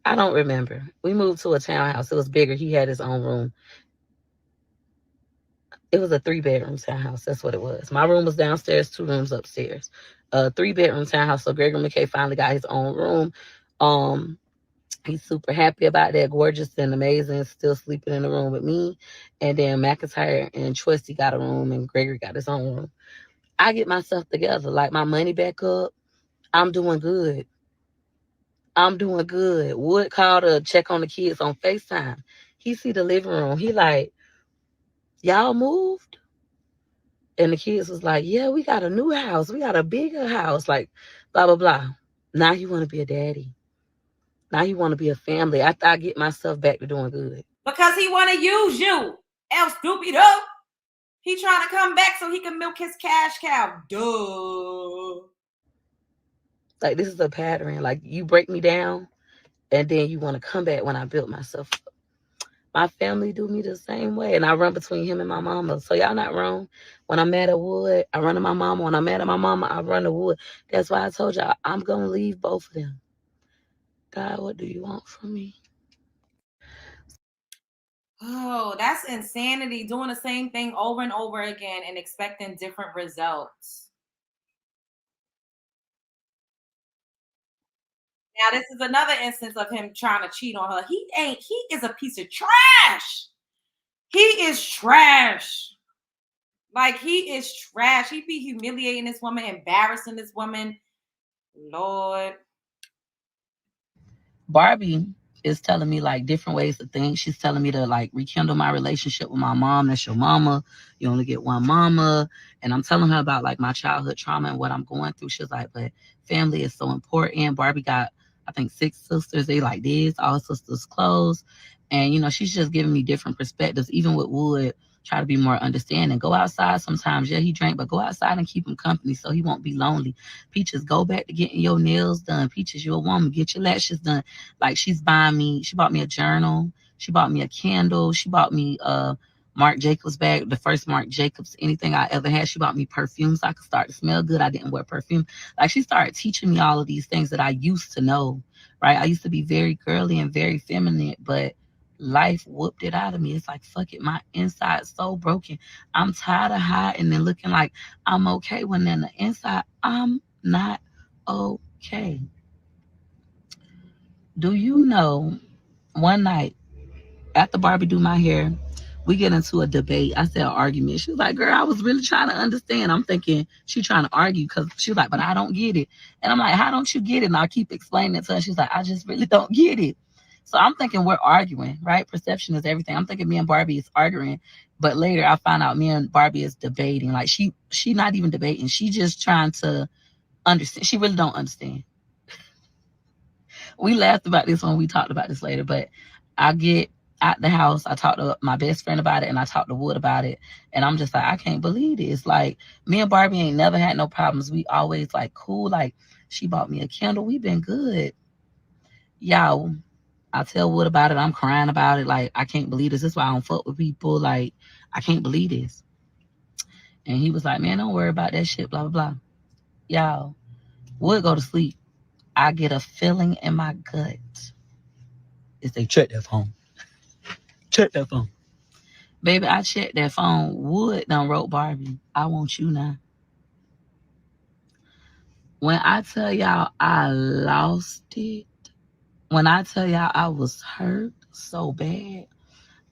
I don't remember. We moved to a townhouse. It was bigger. He had his own room. It was a 3-bedroom townhouse. That's what it was. My room was downstairs, 2 rooms upstairs. A 3-bedroom townhouse. So Gregory McKay finally got his own room. He's super happy about that. Gorgeous and amazing. Still sleeping in the room with me. And then McIntyre and Choicey got a room and Gregory got his own room. I get myself together. Like my money back up. I'm doing good. Wood called to check on the kids on FaceTime. He see the living room. He like, y'all moved? And the kids was like, yeah, we got a new house. We got a bigger house. Like, blah, blah, blah. Now you want to be a daddy. Now you want to be a family. After I get myself back to doing good. Because he want to use you. El stupido. He trying to come back so he can milk his cash cow. Duh. Like, this is a pattern. Like, you break me down, and then you want to come back when I built myself up. My family do me the same way, and I run between him and my mama. So y'all not wrong. When I'm mad at Wood, I run to my mama. When I'm mad at my mama, I run to Wood. That's why I told y'all I'm going to leave both of them. God, what do you want from me? Oh, that's insanity. Doing the same thing over and over again and expecting different results. Now, this is another instance of him trying to cheat on her. He is a piece of trash. He is trash. Like, he is trash. He be humiliating this woman, embarrassing this woman. Lord. Barbie is telling me like different ways to think. She's telling me to like rekindle my relationship with my mom. That's your mama. You only get one mama. And I'm telling her about like my childhood trauma and what I'm going through. She's like, but family is so important. Barbie got, I think, 6 sisters. They like this, all sisters close. And, you know, she's just giving me different perspectives, even with Wood. Try to be more understanding. Go outside sometimes. Yeah, he drank, but go outside and keep him company so he won't be lonely. Peaches, go back to getting your nails done. Peaches, you're a woman. Get your lashes done. Like, she bought me a journal. She bought me a candle. She bought me Marc Jacobs bag, the first Marc Jacobs, anything I ever had. She bought me perfume so I could start to smell good. I didn't wear perfume. Like, she started teaching me all of these things that I used to know, right? I used to be very girly and very feminine, but life whooped it out of me. It's like, fuck it, my inside's so broken. I'm tired of hiding and looking like I'm okay when in the inside I'm not okay. Do you know, one night after Barbie do my hair, We get into a debate. I said argument. She was like, girl, I was really trying to understand. I'm thinking she trying to argue because she was like, but I don't get it. And I'm like, how don't you get it? And I keep explaining it to her. She's like, I just really don't get it. So I'm thinking we're arguing, right? Perception is everything. I'm thinking me and Barbie is arguing. But later I find out me and Barbie is debating. Like she not even debating. She just trying to understand. She really don't understand. We laughed about this when we talked about this later, but I get out the house, I talked to my best friend about it, and I talked to Wood about it, and I'm just like, I can't believe this. Like, me and Barbie ain't never had no problems. We always like cool. Like, she bought me a candle. We been good. Y'all, I tell Wood about it. I'm crying about it. Like, I can't believe this. This is why I don't fuck with people. Like, I can't believe this. And he was like, man, don't worry about that shit, blah, blah, blah. Y'all, Wood go to sleep. I get a feeling in my gut. It's they check that phone. Check that phone. Baby, I checked that phone. Wood done wrote Barbie, I want you now. When I tell y'all I lost it, when I tell y'all I was hurt so bad,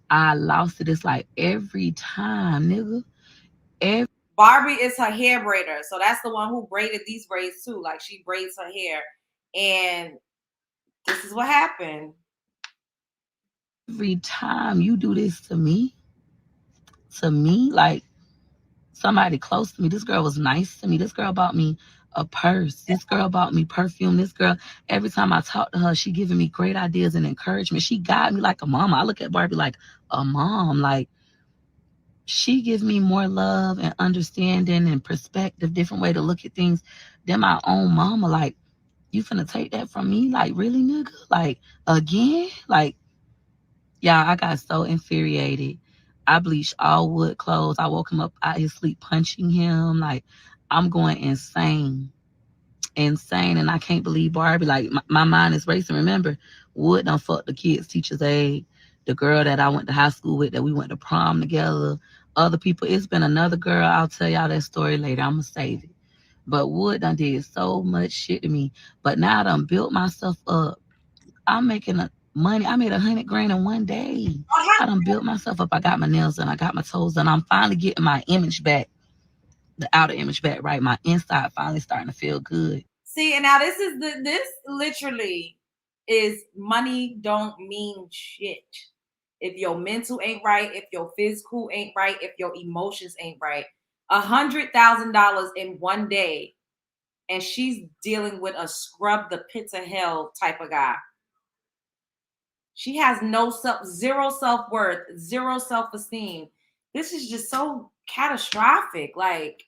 I lost it. It's like every time, nigga. Barbie is her hair braider. So that's the one who braided these braids too. Like she braids her hair. And this is what happened. Every time you do this to me, like somebody close to me, this girl was nice to me. This girl bought me a purse. This girl bought me perfume. This girl, every time I talk to her, she giving me great ideas and encouragement. She got me like a mama. I look at Barbie like a mom. Like, she gives me more love and understanding and perspective, different way to look at things than my own mama. Like, you finna take that from me? Like, really, nigga? Like, again? Like, yeah, I got so infuriated. I bleached all Wood clothes. I woke him up out his sleep punching him. Like, I'm going insane. Insane. And I can't believe Barbie. Like, my mind is racing. Remember, Wood done fucked the kids' teacher's aide, the girl that I went to high school with, that we went to prom together, other people. It's been another girl. I'll tell y'all that story later. I'm going to save it. But Wood done did so much shit to me. But now I done built myself up. I'm making money. I made $100,000 in one day. I done built myself up. I got my nails done. I got my toes done. I'm finally getting my image back, the outer image back, right? My inside finally starting to feel good. See, and now this literally is money don't mean shit. If your mental ain't right, if your physical ain't right, if your emotions ain't right. $100,000 in one day, and she's dealing with a scrub the pits of hell type of guy. She has zero self-worth, zero self-esteem. This is just so catastrophic. Like,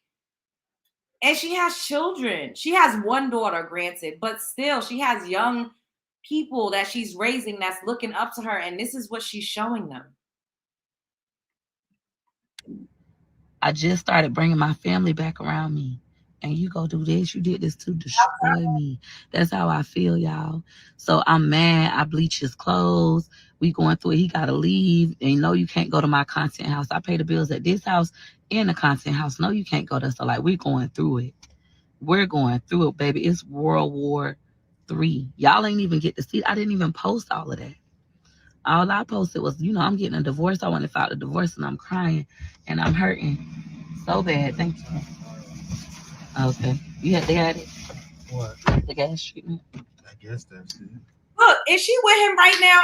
and she has children. She has one daughter, granted, but still she has young people that she's raising that's looking up to her, and this is what she's showing them. I just started bringing my family back around me. And you go do this. You did this to destroy me. That's how I feel, y'all. So I'm mad. I bleach his clothes. We going through it. He got to leave. And no, you can't go to my content house. I pay the bills at this house and the content house. No, you can't go there. So, like, we're going through it. We're going through it, baby. It's World War III. Y'all ain't even get to see. I didn't even post all of that. All I posted was, I'm getting a divorce. I want to file a divorce, and I'm crying, and I'm hurting so bad. Thank you. Okay. They had it? What? The gas treatment? I guess that's it. Look, is she with him right now?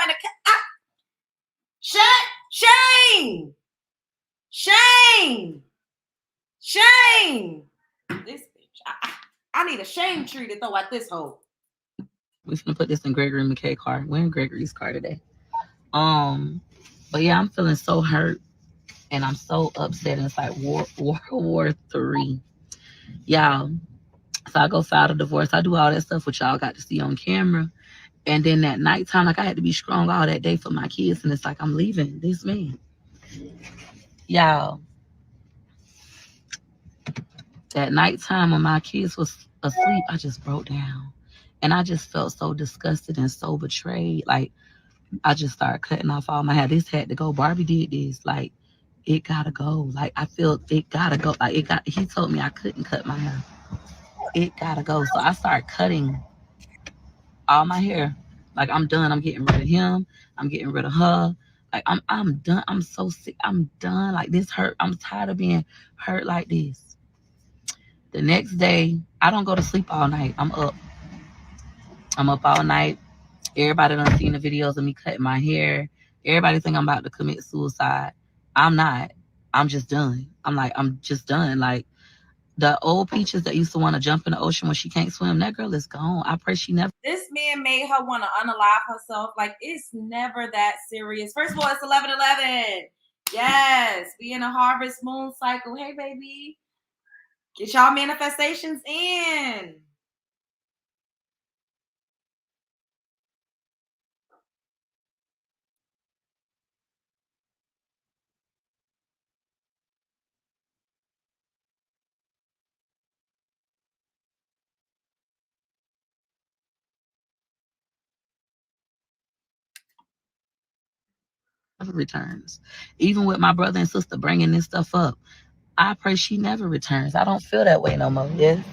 Shame! This bitch. I need a shame tree to throw at this hole. We're gonna put this in Gregory McKay car. We're in Gregory's car today. But yeah, I'm feeling so hurt and I'm so upset. And it's like World War III. Y'all. So I go file a divorce. I do all that stuff which y'all got to see on camera. And then that nighttime, like, I had to be strong all that day for my kids. And it's like, I'm leaving this man. Y'all, that nighttime when my kids was asleep, I just broke down. And I just felt so disgusted and so betrayed. Like, I just started cutting off all my hair. This had to go. Barbie did this. Like, it gotta go. Like, I feel it gotta go. Like, he told me I couldn't cut my hair. It gotta go. So I started cutting all my hair. Like, I'm done. I'm getting rid of him. I'm getting rid of her. Like I'm done. I'm so sick. I'm done. Like this hurt. I'm tired of being hurt like this. The next day, I don't go to sleep all night. I'm up. I'm up all night. Everybody done seen the videos of me cutting my hair. Everybody think I'm about to commit suicide. I'm not. I'm just done. I'm just done. Like the old Peaches that used to want to jump in the ocean when she can't swim, that girl is gone. I pray she never. This man made her want to unalive herself. Like, it's never that serious. First of all, it's 11/11. Yes, we in a harvest moon cycle. Hey, baby, get y'all manifestations in. Returns. Even with my brother and sister bringing this stuff up, I pray she never returns. I don't feel that way no more. Yes.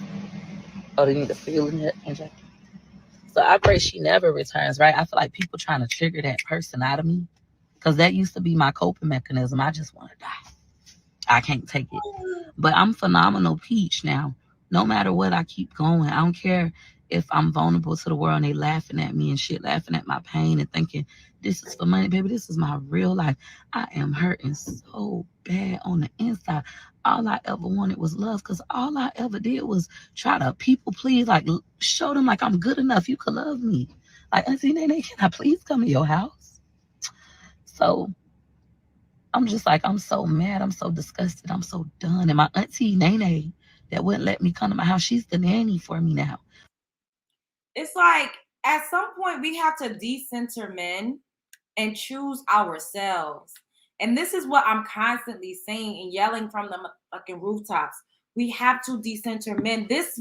Oh, they need to feel it. So I pray she never returns, right? I feel like people trying to trigger that person out of me because that used to be my coping mechanism. I just want to die. I can't take it. But I'm phenomenal Peach now. No matter what, I keep going. I don't care if I'm vulnerable to the world and they laughing at me and shit, laughing at my pain and thinking this is for money, baby. This is my real life. I am hurting so bad on the inside. All I ever wanted was love because all I ever did was try to people please, like show them like I'm good enough. You could love me. Like, Auntie Nene, can I please come to your house? So I'm just like, I'm so mad. I'm so disgusted. I'm so done. And my Auntie Nene that wouldn't let me come to my house, she's the nanny for me now. It's like, at some point, we have to decenter men and choose ourselves. And this is what I'm constantly saying and yelling from the fucking rooftops. We have to decenter men. This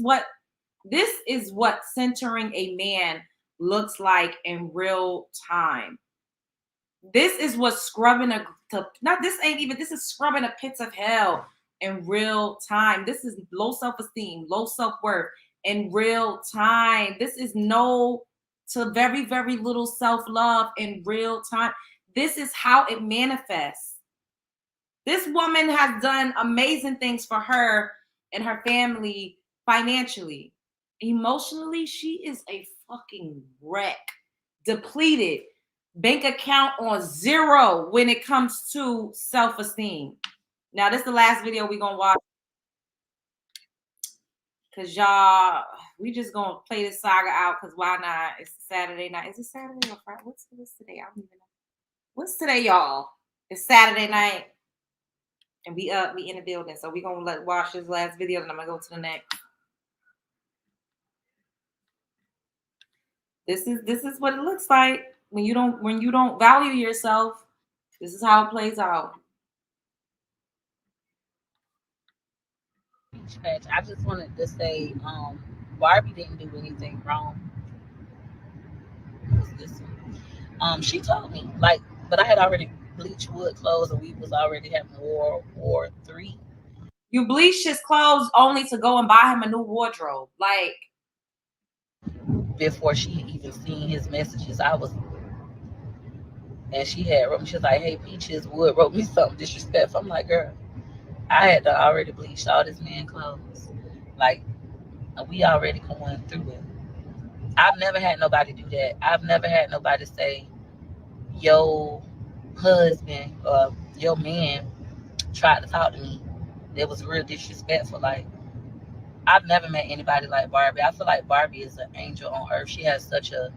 is what centering a man looks like in real time. This is what scrubbing this is scrubbing a pits of hell in real time. This is low self-esteem, low self-worth in real time. This is no to very, very little self-love in real time. This is how it manifests. This woman has done amazing things for her and her family financially. Emotionally, she is a fucking wreck, depleted, bank account on zero when it comes to self-esteem. Now, this is the last video we're going to watch. Because y'all, we just going to play this saga out because why not? It's Saturday night. Is it Saturday or Friday? What's today? I don't even know. What's today, y'all? It's Saturday night. And we in the building. So we're going to watch this last video and I'm going to go to the next. This is what it looks like when you don't value yourself. This is how it plays out. I just wanted to say, Barbie didn't do anything wrong. What's this one? She told me, like, but I had already bleached wood clothes and we was already having War 3. You bleached his clothes only to go and buy him a new wardrobe. Like, before she even seen his messages, and she had wrote me, she was like, hey, Peaches Wood wrote me something disrespectful. I'm like, girl, I had to already bleach all this man clothes. Like, we already going through it. I've never had nobody do that. I've never had nobody say, your husband or your man tried to talk to me. That was real disrespectful. Like, I've never met anybody like Barbie. I feel like Barbie is an angel on earth. She has such a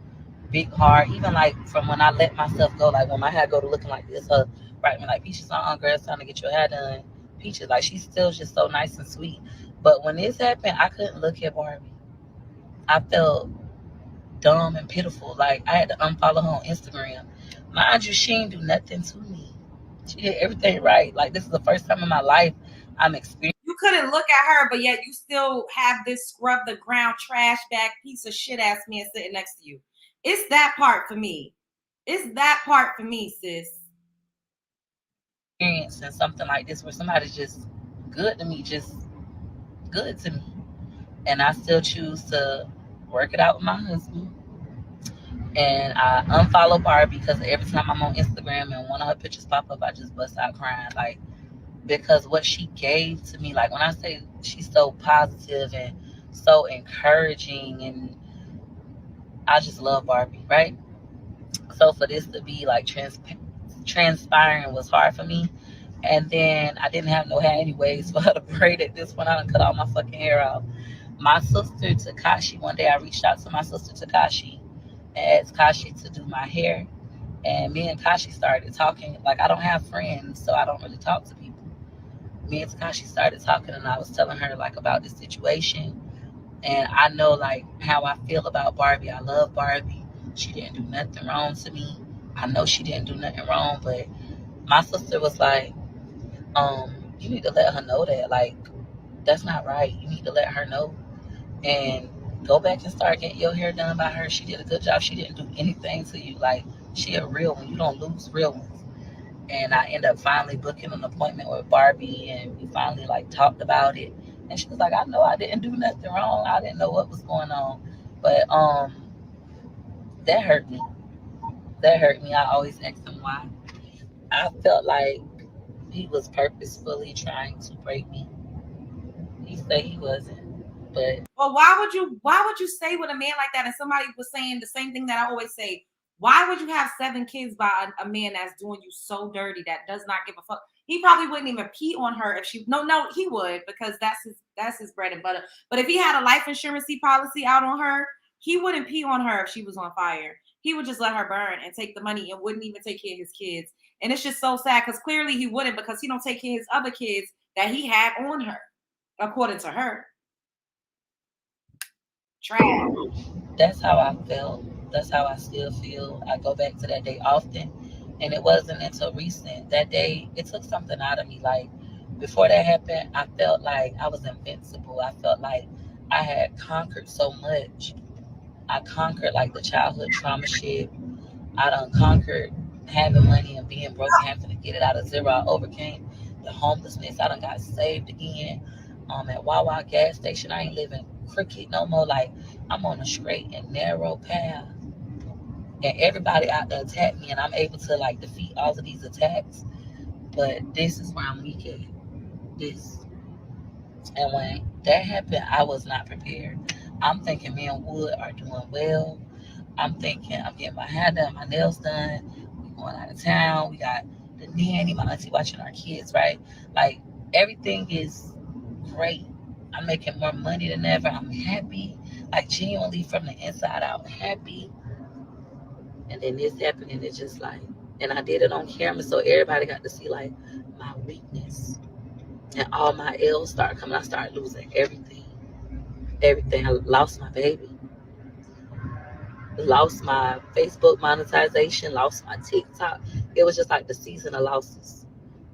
big heart. Even like from when I let myself go, like when my hair go to looking like this, her write me like, Peaches, girl, it's time to get your hair done. Peaches, like she's still just so nice and sweet. But when this happened, I couldn't look at Barbie. I felt dumb and pitiful. Like I had to unfollow her on Instagram. Mind you, she didn't do nothing to me. She did everything right. Like this is the first time in my life I'm experiencing. You couldn't look at her, but yet you still have this scrub the ground trash bag piece of shit ass man sitting next to you. It's that part for me. It's that part for me, sis. Experience and something like this where somebody's just good to me, just good to me. And I still choose to work it out with my husband. And I unfollow Barbie because every time I'm on Instagram and one of her pictures pop up, I just bust out crying. Like, because what she gave to me, like when I say she's so positive and so encouraging, and I just love Barbie, right? So for this to be like transpiring was hard for me. And then I didn't have no hair anyways for her to braid at this point. I done cut all my fucking hair off. My sister Takashi, one day I reached out to my sister Takashi and asked Kashi to do my hair. And me and Kashi started talking. Like, I don't have friends, so I don't really talk to people. Me and Takashi started talking, and I was telling her like about this situation. And I know like how I feel about Barbie. I love Barbie. She didn't do nothing wrong to me. I know she didn't do nothing wrong, but my sister was like, you need to let her know that. Like, that's not right. You need to let her know. And go back and start getting your hair done by her. She did a good job. She didn't do anything to you. Like, she a real one. You don't lose real ones. And I ended up finally booking an appointment with Barbie, and we finally like talked about it. And she was like, I know I didn't do nothing wrong. I didn't know what was going on. But that hurt me. That hurt me. I always ask him why. I felt like he was purposefully trying to break me. He said he wasn't. But well, why would you stay with a man like that? And somebody was saying the same thing that I always say. Why would you have 7 kids by a man that's doing you so dirty, that does not give a fuck? He probably wouldn't even pee on her if she. No, he would, because that's his bread and butter. But if he had a life insurance policy out on her, he wouldn't pee on her if she was on fire. He would just let her burn and take the money and wouldn't even take care of his kids. And it's just so sad, because clearly he wouldn't, because he don't take care of his other kids that he had on her, according to her. Trash. that's how I felt. That's how I still feel. I go back to that day often. And it wasn't until recent. That day, it took something out of me. Like, before that happened, I felt like I was invincible. I felt like I had conquered so much. I conquered like the childhood trauma shit. I done conquered having money and being broke and having to get it out of zero. I overcame the homelessness. I done got saved again. At Wawa gas station, I ain't living crooked no more. Like, I'm on a straight and narrow path. And everybody out there attack me, and I'm able to like defeat all of these attacks. But this is where I'm weak at. This. And when that happened, I was not prepared. I'm thinking me and Wood are doing well. I'm thinking I'm getting my hair done, my nails done. We going out of town. We got the nanny, my auntie watching our kids, right? Like, everything is great. I'm making more money than ever. I'm happy, like genuinely from the inside out, happy. And then this happened, and it's just like, and I did it on camera, so everybody got to see like my weakness. And all my L's started coming. I started losing everything. Everything. I lost my baby. Lost my Facebook monetization. Lost my TikTok. It was just like the season of losses.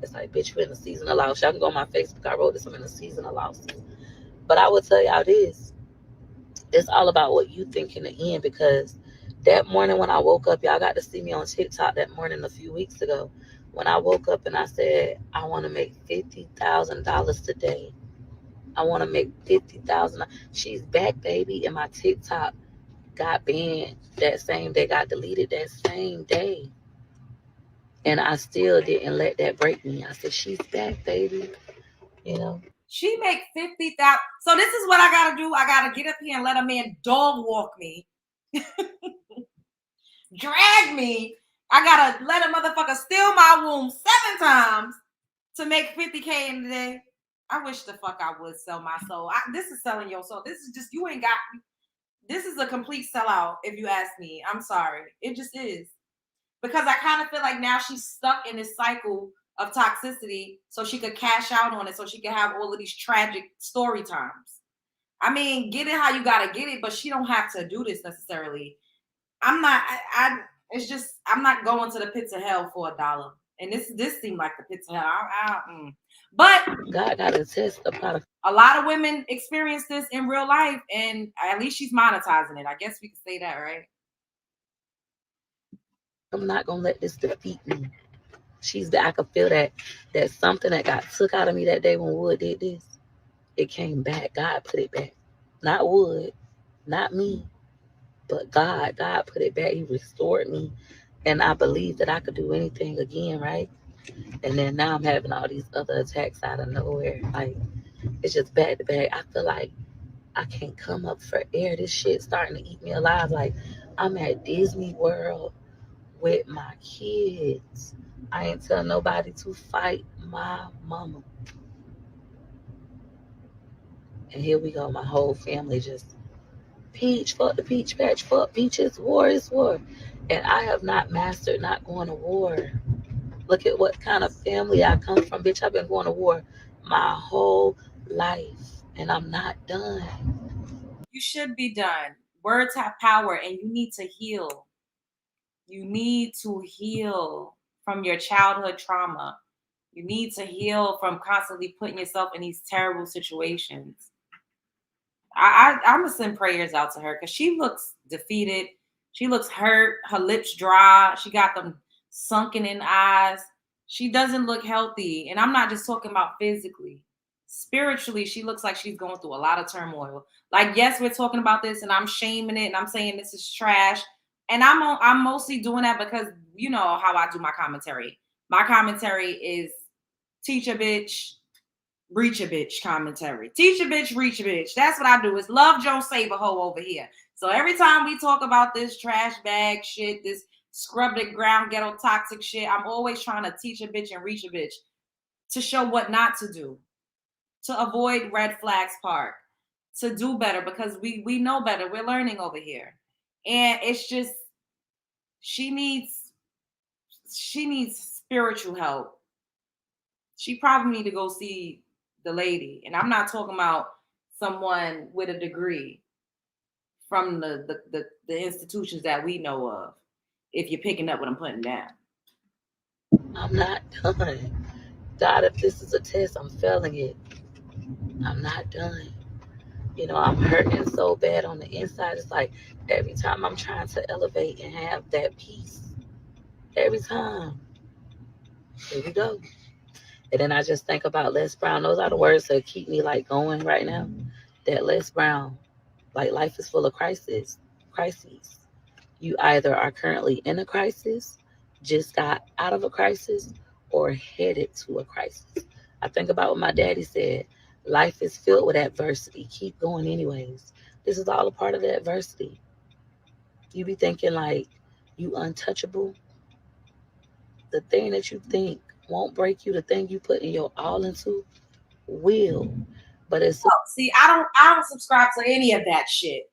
It's like, bitch, we're in the season of losses. Y'all can go on my Facebook. I wrote this. I'm in the season of losses. But I will tell y'all this. It's all about what you think in the end, because that morning when I woke up, y'all got to see me on TikTok that morning a few weeks ago. When I woke up and I said, I want to make $50,000 today. I want to make 50,000. She's back, baby. And my TikTok got banned that same day, got deleted that same day. And I still didn't let that break me. I said, she's back, baby. You know? She make 50,000. So this is what I gotta do. I gotta get up here and let a man dog walk me, drag me. I gotta let a motherfucker steal my womb 7 times to make 50K in a day. I wish the fuck I would sell my soul. This is selling your soul. This is just, you ain't got. This is a complete sellout, if you ask me. I'm sorry. It just is. Because I kind of feel like now she's stuck in this cycle of toxicity, so she could cash out on it, so she could have all of these tragic story times. I mean, get it how you gotta get it, but she don't have to do this necessarily. I'm not. It's just, I'm not going to the pits of hell for $1. And this seemed like the pits of hell. But God got to test the product. A lot of women experience this in real life, and at least she's monetizing it. I guess we could say that, right? I'm not gonna let this defeat me. I could feel that something that got took out of me that day when Wood did this, it came back. God put it back. Not Wood, not me. But God put it back. He restored me. And I believed that I could do anything again, right? And then now I'm having all these other attacks out of nowhere. Like, it's just back to back. I feel like I can't come up for air. This shit's starting to eat me alive. Like, I'm at Disney World with my kids. I ain't telling nobody to fight my mama. And here we go. My whole family just peach, fuck the peach patch, fuck peaches, war is war. And I have not mastered not going to war. Look at what kind of family I come from, bitch. I've been going to war my whole life, and I'm not done. You should be done. Words have power, and you need to heal. You need to heal from your childhood trauma. You need to heal from constantly putting yourself in these terrible situations. I'm gonna send prayers out to her because she looks defeated. She looks hurt. Her lips dry. She got them sunken in eyes. She doesn't look healthy. And I'm not just talking about physically. Spiritually, she looks like she's going through a lot of turmoil. Like, yes, we're talking about this and I'm shaming it and I'm saying this is trash. And I'm mostly doing that because you know how I do my commentary. My commentary is teach a bitch, reach a bitch commentary. Teach a bitch, reach a bitch. That's what I do. It's love Joan save a hoe over here. So every time we talk about this trash bag shit, this scrub the ground ghetto toxic shit, I'm always trying to teach a bitch and reach a bitch to show what not to do, to avoid red flags park, to do better because we know better. We're learning over here. And it's just she needs spiritual help. She probably need to go see the lady. And I'm not talking about someone with a degree from the institutions that we know of, if you're picking up what I'm putting down. I'm not done. God, if this is a test, I'm failing it. I'm not done. You know, I'm hurting so bad on the inside. It's like every time I'm trying to elevate and have that peace, every time, here we go. And then I just think about Les Brown. Those are the words that keep me like going right now. That Les Brown, like life is full of crises. You either are currently in a crisis, just got out of a crisis, or headed to a crisis. I think about what my daddy said. Life is filled with adversity. Keep going anyways. This is all a part of the adversity. You be thinking like you untouchable. The thing that you think won't break you, the thing you put in your all into will. But it's See, I don't subscribe to any of that shit.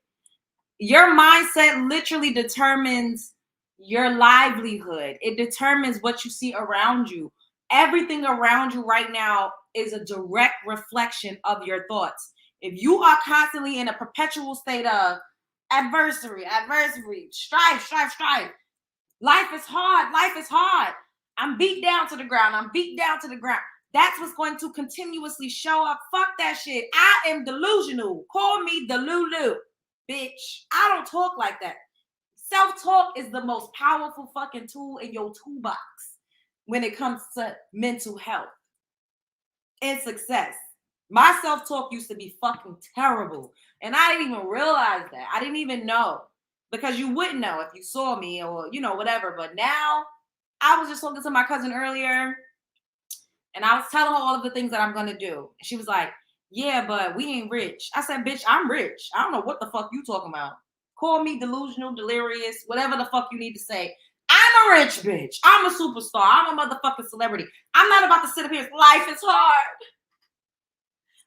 Your mindset literally determines your livelihood. It determines what you see around you. Everything around you right now is a direct reflection of your thoughts. If you are constantly in a perpetual state of adversary, strife, life is hard. I'm beat down to the ground. That's what's going to continuously show up. Fuck that shit. I am delusional. Call me Delulu. Bitch, I don't talk like that. Self-talk is the most powerful fucking tool in your toolbox when it comes to mental health and success. My self-talk used to be fucking terrible. And I didn't even realize that. I didn't even know. Because you wouldn't know if you saw me or, you know, whatever. But now, I was just talking to my cousin earlier. And I was telling her all of the things that I'm going to do. And she was like, yeah, but we ain't rich. I said, bitch, I'm rich. I don't know what the fuck you talking about. Call me delusional, delirious, whatever the fuck you need to say. I'm a rich bitch. I'm a superstar. I'm a motherfucking celebrity. I'm not about to sit up here. Life is hard.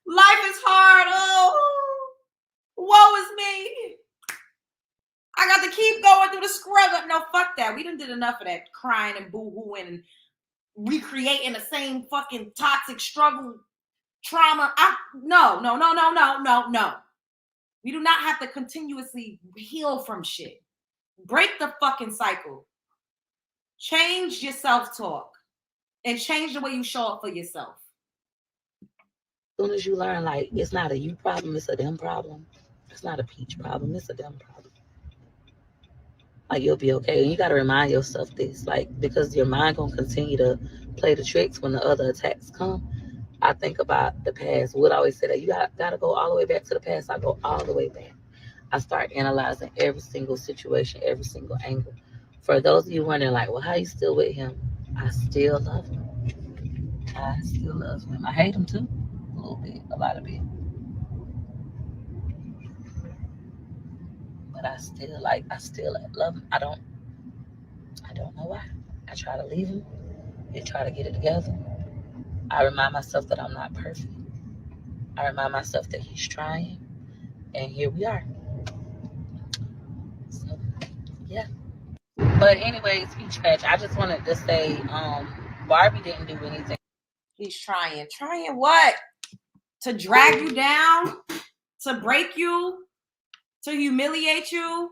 Life is hard. Oh, woe is me. I got to keep going through the scrub. No, fuck that. We done did enough of that crying and boo-hooing and recreating the same fucking toxic struggle, trauma. No. We do not have to continuously heal from shit. Break the fucking cycle. Change your self-talk and change the way you show up for yourself. As soon as you learn, like, it's not a you problem, it's a them problem. It's not a peach problem, it's a them problem. Like, you'll be okay. And you got to remind yourself this, like, because your mind going to continue to play the tricks when the other attacks come. I think about the past. Would always say that you got to go all the way back to the past. I go all the way back. I start analyzing every single situation, every single angle. For those of you wondering, like, well, how you still with him? I still love him. I still love him. I hate him too, a little bit, a lot of bit, but I still love him. I don't know why. I try to leave him. They try to get it together. I remind myself that I'm not perfect. I remind myself that he's trying, and here we are. So, yeah. But anyway, speech patch. I just wanted to say, Barbie didn't do anything. He's trying. Trying what? To drag you down? To break you? To humiliate you?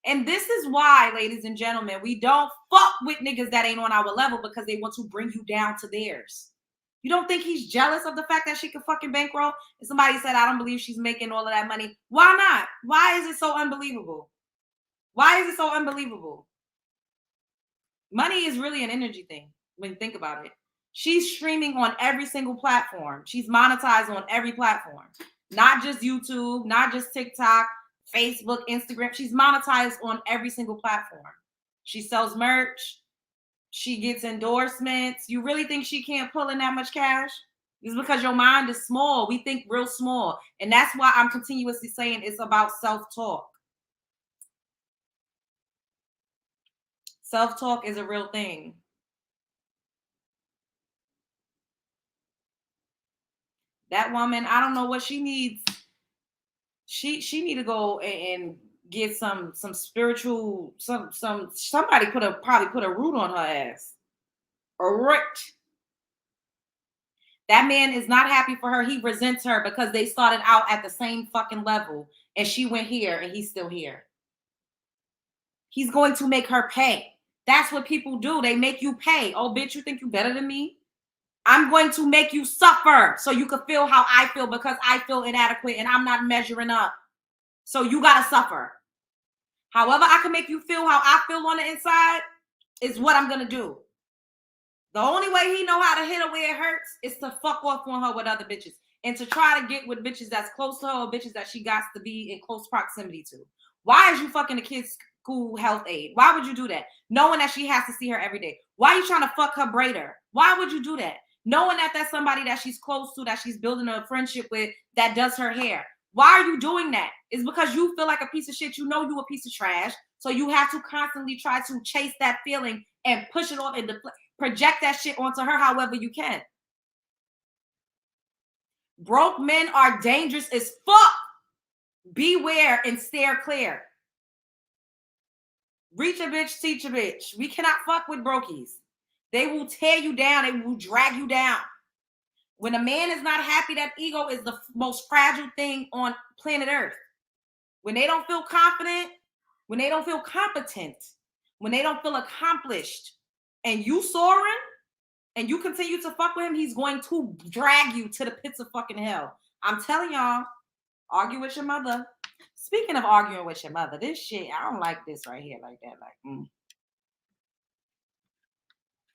And this is why, ladies and gentlemen, we don't fuck with niggas that ain't on our level, because they want to bring you down to theirs. You don't think he's jealous of the fact that she can fucking bankroll? And somebody said, I don't believe she's making all of that money. Why not? Why is it so unbelievable? Why is it so unbelievable? Money is really an energy thing when you think about it. She's streaming on every single platform. She's monetized on every platform. Not just YouTube, not just TikTok, Facebook, Instagram. She's monetized on every single platform. She sells merch. She gets endorsements. You really think she can't pull in that much cash? It's because your mind is small. We think real small. And that's why I'm continuously saying it's about self-talk. Self-talk is a real thing. That woman, I don't know what she needs. She need to go and get some spiritual, somebody probably put a root on her ass. A root. That man is not happy for her. He resents her because they started out at the same fucking level, and she went here and he's still here. He's going to make her pay. That's what people do. They make you pay. Oh, bitch, you think you better than me? I'm going to make you suffer so you can feel how I feel, because I feel inadequate and I'm not measuring up. So you got to suffer. However I can make you feel how I feel on the inside is what I'm going to do. The only way he know how to hit her where it hurts is to fuck off on her with other bitches and to try to get with bitches that's close to her or bitches that she got to be in close proximity to. Why is you fucking the kid's school health aide? Why would you do that? Knowing that she has to see her every day. Why are you trying to fuck her braider? Why would you do that? Knowing that that's somebody that she's close to, that she's building a friendship with, that does her hair. Why are you doing that? It's because you feel like a piece of shit. You know you a piece of trash. So you have to constantly try to chase that feeling and push it off and project that shit onto her however you can. Broke men are dangerous as fuck. Beware and steer clear. Reach a bitch, teach a bitch. We cannot fuck with brokies. They will tear you down. They will drag you down. When a man is not happy, that ego is the most fragile thing on planet Earth. When they don't feel confident, when they don't feel competent, when they don't feel accomplished, and you soaring, and you continue to fuck with him, he's going to drag you to the pits of fucking hell. I'm telling y'all, argue with your mother. Speaking of arguing with your mother, this shit, I don't like this right here like that.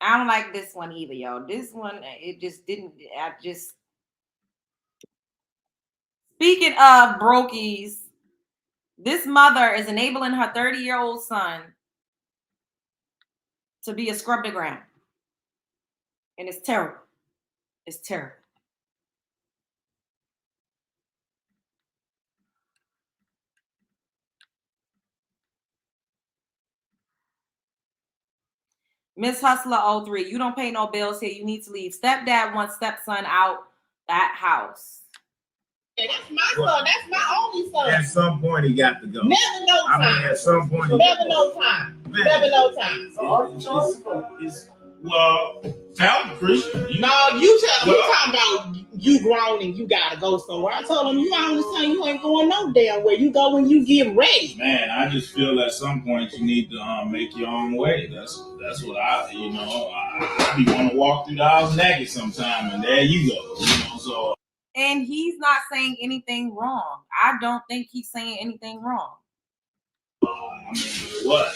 I don't like this one either, y'all. This one, it just didn't, Speaking of brokies, this mother is enabling her 30-year-old son to be a scrub-to-ground. And it's terrible. It's terrible. Miss Hustler 03, you don't pay no bills here. You need to leave. Stepdad wants stepson out that house. Yeah, that's my son. That's my only son. At some point, he got to go. Never no time. I mean, at some point, never no time. Man. Never no time. Well, sound Christian. No, you talking about you grown and you gotta go somewhere. I told him, you understand, you ain't going no damn where. You go when you get ready. Man, I just feel at some point you need to make your own way. That's what I be want to walk through the house naked sometime, and there you go. So. And he's not saying anything wrong. I don't think he's saying anything wrong. I mean, what?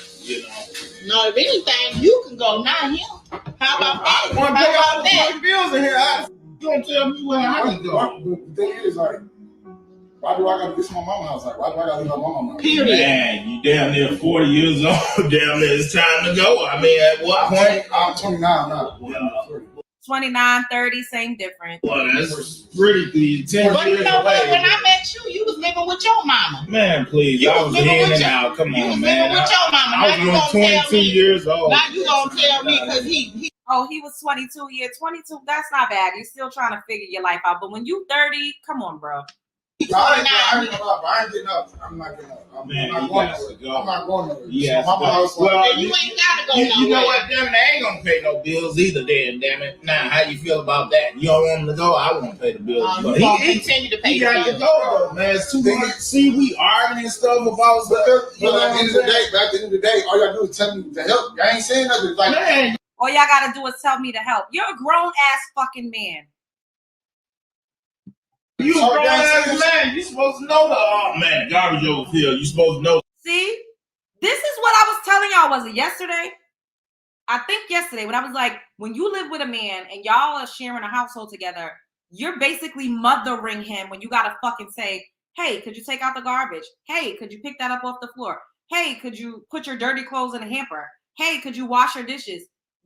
No, if anything, you can go, not him. How about that? I want to pay all the bills in here. You don't tell me where I can go. The thing is, like, Why do I gotta get to my mama's house? Like, why do I gotta leave my mama's house? Period. Man, you damn near 40 years old. Damn near it's time to go. I mean, at what point? I'm 29 now. Yeah. 29, 30, same difference. Well, that's pretty 10 But you years know what? away. When I met you was living with your mama. Man, please. You I was was living in with and your- out. Come You was on, living man. with your mama. I Now was you only gonna tell 22 me. years old. Now you gonna tell me because he Oh, he was 22 years. 22, that's not bad. You're still trying to figure your life out. But when you 30, come on, bro. I ain't getting up. I'm not getting up. I'm Man, not he going got to nowhere. go. I'm not going nowhere. Yes, So mama house, well, you ain't gotta go nowhere. You know what, damn it, I ain't gonna pay no bills either, damn it. Now, how you feel about that? You don't want him to go, I won't pay the bills. You But gonna continue to pay he the got to bills. go, though, man. It's too much. See, we arguing and stuff about stuff. But at the end of the day, all y'all do is tell me to help. I ain't saying nothing. Like, Man, All y'all gotta do is tell me to help. You're a grown ass fucking man. you a grown ass man. You supposed to know the garbage over here. You supposed to know. See? This is what I was telling y'all. Was it yesterday? I think yesterday when I was like, when you live with a man and y'all are sharing a household together, you're basically mothering him when you gotta fucking say, hey, could you take out the garbage? Hey, could you pick that up off the floor? Hey, could you put your dirty clothes in a hamper? Hey, could you wash your dishes?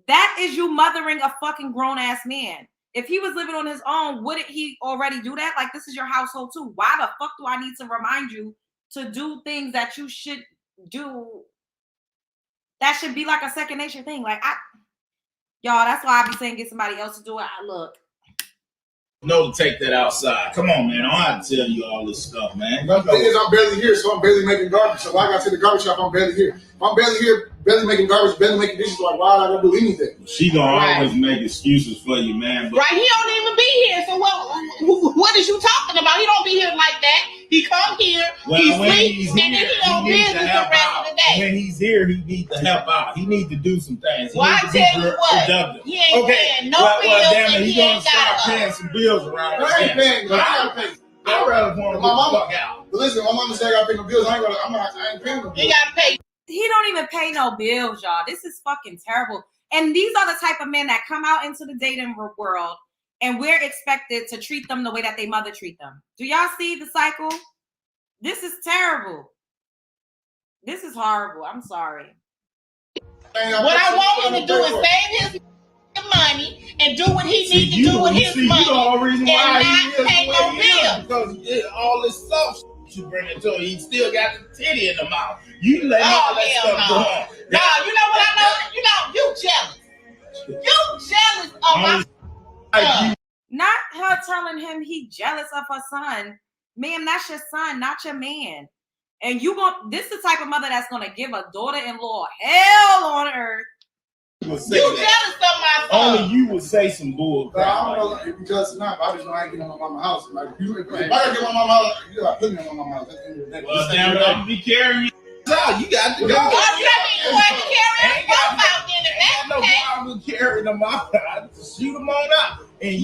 That is you mothering a fucking grown ass man. If he was living on his own, wouldn't he already do that? Like, this is your household too. Why the fuck do I need to remind you to do things that you should do? That should be like a second nature thing. Like, y'all, that's why I be saying get somebody else to do it. Look. No, to take that outside. Come on, man. I don't have to tell you all this stuff, man. the thing is, I'm barely here, so I'm barely making garbage. So why I got to the garbage shop, I'm barely here. If I'm barely here, barely making garbage, barely making dishes, like, why I gotta do anything? She gonna always make excuses for you, man. But Right, he don't even be here. So what is you talking about? He don't be here like that. He come here, he sleep, and then he don't business the rest of the day. When he's here, he needs to help out. He needs to do some things. He Well, needs I to be tell you what, productive. he ain't paying no bills, well, damn it, and he he gonna ain't start gotta go. paying some bills around I ain't here. paying. But I I gotta pay. I'd rather want to My mama- fuck out. But listen, my mama said I gotta pay no bills. I ain't paying no bills. You gotta pay. He don't even pay no bills, y'all. This is fucking terrible. And these are the type of men that come out into the dating world and we're expected to treat them the way that they mother treat them. Do y'all see the cycle? This is terrible. This is horrible. I'm sorry. What I want him to do is save his money and do what he needs to do with his money and not pay no bills. Because all this stuff you bring it to him, he still got the titty in the mouth. You let all that stuff go on. No, you know what I know? You jealous. You jealous of my son. Not her telling him he jealous of her son. Man, that's your son, not your man. And this is the type of mother that's gonna give a daughter-in-law hell on earth. You jealous of my son. Only you would say some bull crap. I don't know if you jealous or not, but I just know I ain't getting on my mama's house. Like, if I gotta get on my mama's house, you gotta put me on my mama's house. At the end of the day. Well, damn it, I'm be carrying you out. You got to go. Oh, you have to carry us both out then if that's no the case. problem carrying them out. I shoot them on out. And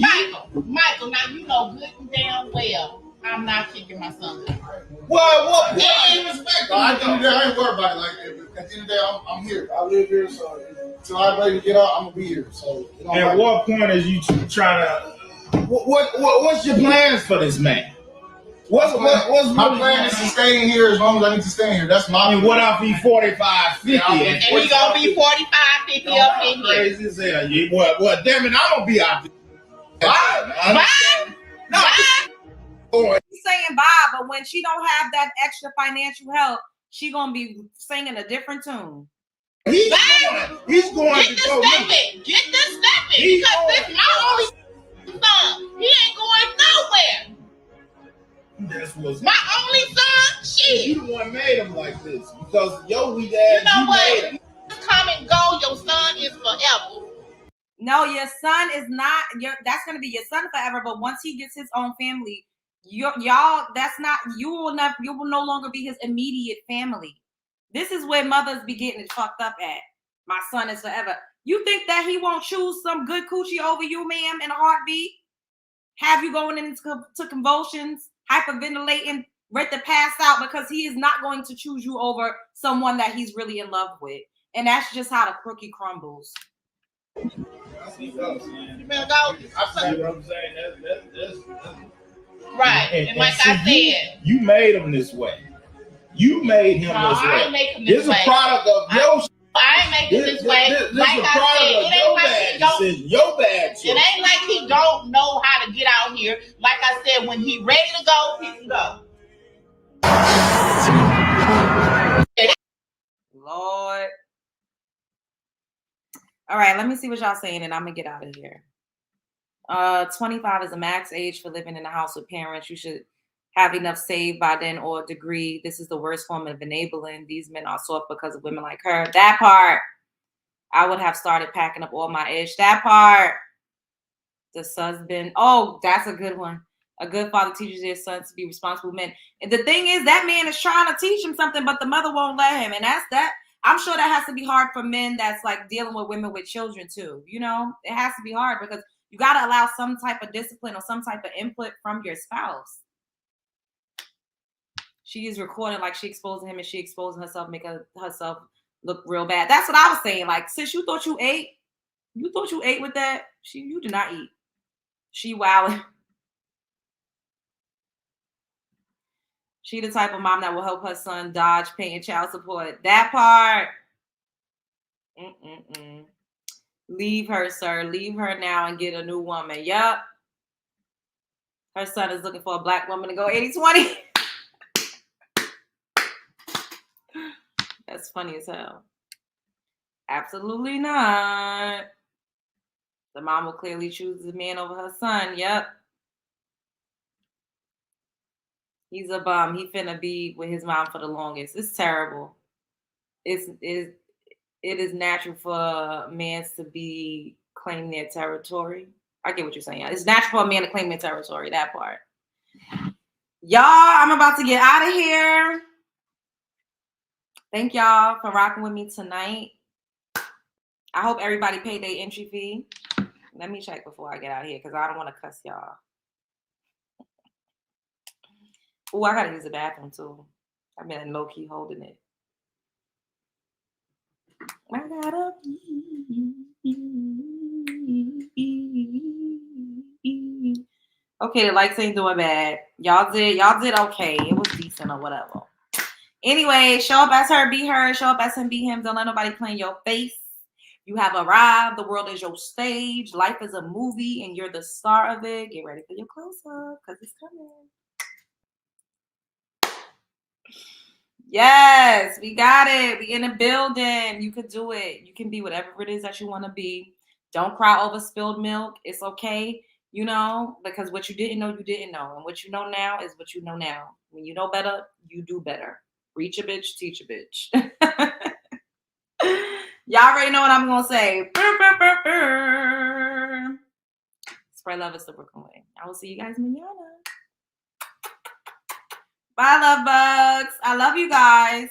Michael, now you know good and damn well I'm not kicking my son. What? At the end of the day, I ain't worried about it. Like, at the end of the day, I'm here. I live here, so until I'm ready to get out, I'm gonna be here. So, at what point is you trying to? What's your plans for this man? What's my plan is to stay in here as long as I need to stay in here. That's my. I mean, what if he 45, 50? And he gonna be 45, 50 up in here. Crazy as hell. Well, damn it, I'm gonna be out there. Bye. No, he's saying bye, but when she don't have that extra financial help, she gonna be singing a different tune. He's going Get to the go. stepping. Get the stepping. Because this is my only son. He ain't going nowhere. That's what's my only son. Shit. You the one made him like this because yo, we dad. You know what? Come and go. Your son is forever. No, your son is not. That's gonna be your son forever. But once he gets his own family, y'all. That's not. You will no longer be his immediate family. This is where mothers be getting it fucked up at. My son is forever. You think that he won't choose some good coochie over you, ma'am, in a heartbeat? Have you going into convulsions, hyperventilating, ready to pass out because he is not going to choose you over someone that he's really in love with. And that's just how the cookie crumbles. I see what I'm saying. You better go. I see what I'm saying. That's Right. And like see, I said, you made him this way. You made him this way. I ain't make him this way. This is a product of your. I ain't making this way. This like is a I product said, of it ain't like he don't. your bad It ain't like he don't know how to get out here. Like I said, when he ready to go, he can go. Lord. All right, let me see what y'all saying, and I'm gonna get out of here. 25 is the max age for living in a house with parents. You should have enough saved by then or a degree. This is the worst form of enabling. These men are soft because of women like her. That part, I would have started packing up all my ish. That part, the son's been, oh, that's a good one. A good father teaches their sons to be responsible men. And the thing is, that man is trying to teach him something, but the mother won't let him. And that's that. I'm sure that has to be hard for men that's like dealing with women with children too. You know, it has to be hard because you got to allow some type of discipline or some type of input from your spouse. She is recording like she exposing him and she exposing herself, making herself look real bad. That's what I was saying. Like, sis, you thought you ate with that? You did not eat. She wowing. She the type of mom that will help her son dodge paying child support. That part. Leave her, sir. Leave her now and get a new woman. Yup. Her son is looking for a black woman to go 80-20. That's funny as hell. Absolutely not. The mom will clearly choose the man over her son. Yep. He's a bum. He finna be with his mom for the longest. It's terrible. It is natural for men to claim their territory. I get what you're saying. It's natural for a man to claim their territory. That part. Y'all, I'm about to get out of here. Thank y'all for rocking with me tonight. I hope everybody paid their entry fee. Let me check before I get out of here because I don't want to cuss y'all. Oh, I gotta use the bathroom too. I've been low-key holding it. I gotta okay, the likes ain't doing bad. Y'all did okay. It was decent or whatever. Anyway, show up as her, be her. Show up as him, be him. Don't let nobody play in your face. You have arrived. The world is your stage. Life is a movie, and you're the star of it. Get ready for your close-up, because it's coming. Yes, we got it. We in a building. You could do it. You can be whatever it is that you want to be. Don't cry over spilled milk. It's okay, you know, because what you didn't know, you didn't know. And what you know now is what you know now. When you know better, you do better. Reach a bitch, teach a bitch. Y'all already know what I'm going to say. Spread love is the Brooklyn way. I will see you guys mañana. Bye, love bugs. I love you guys.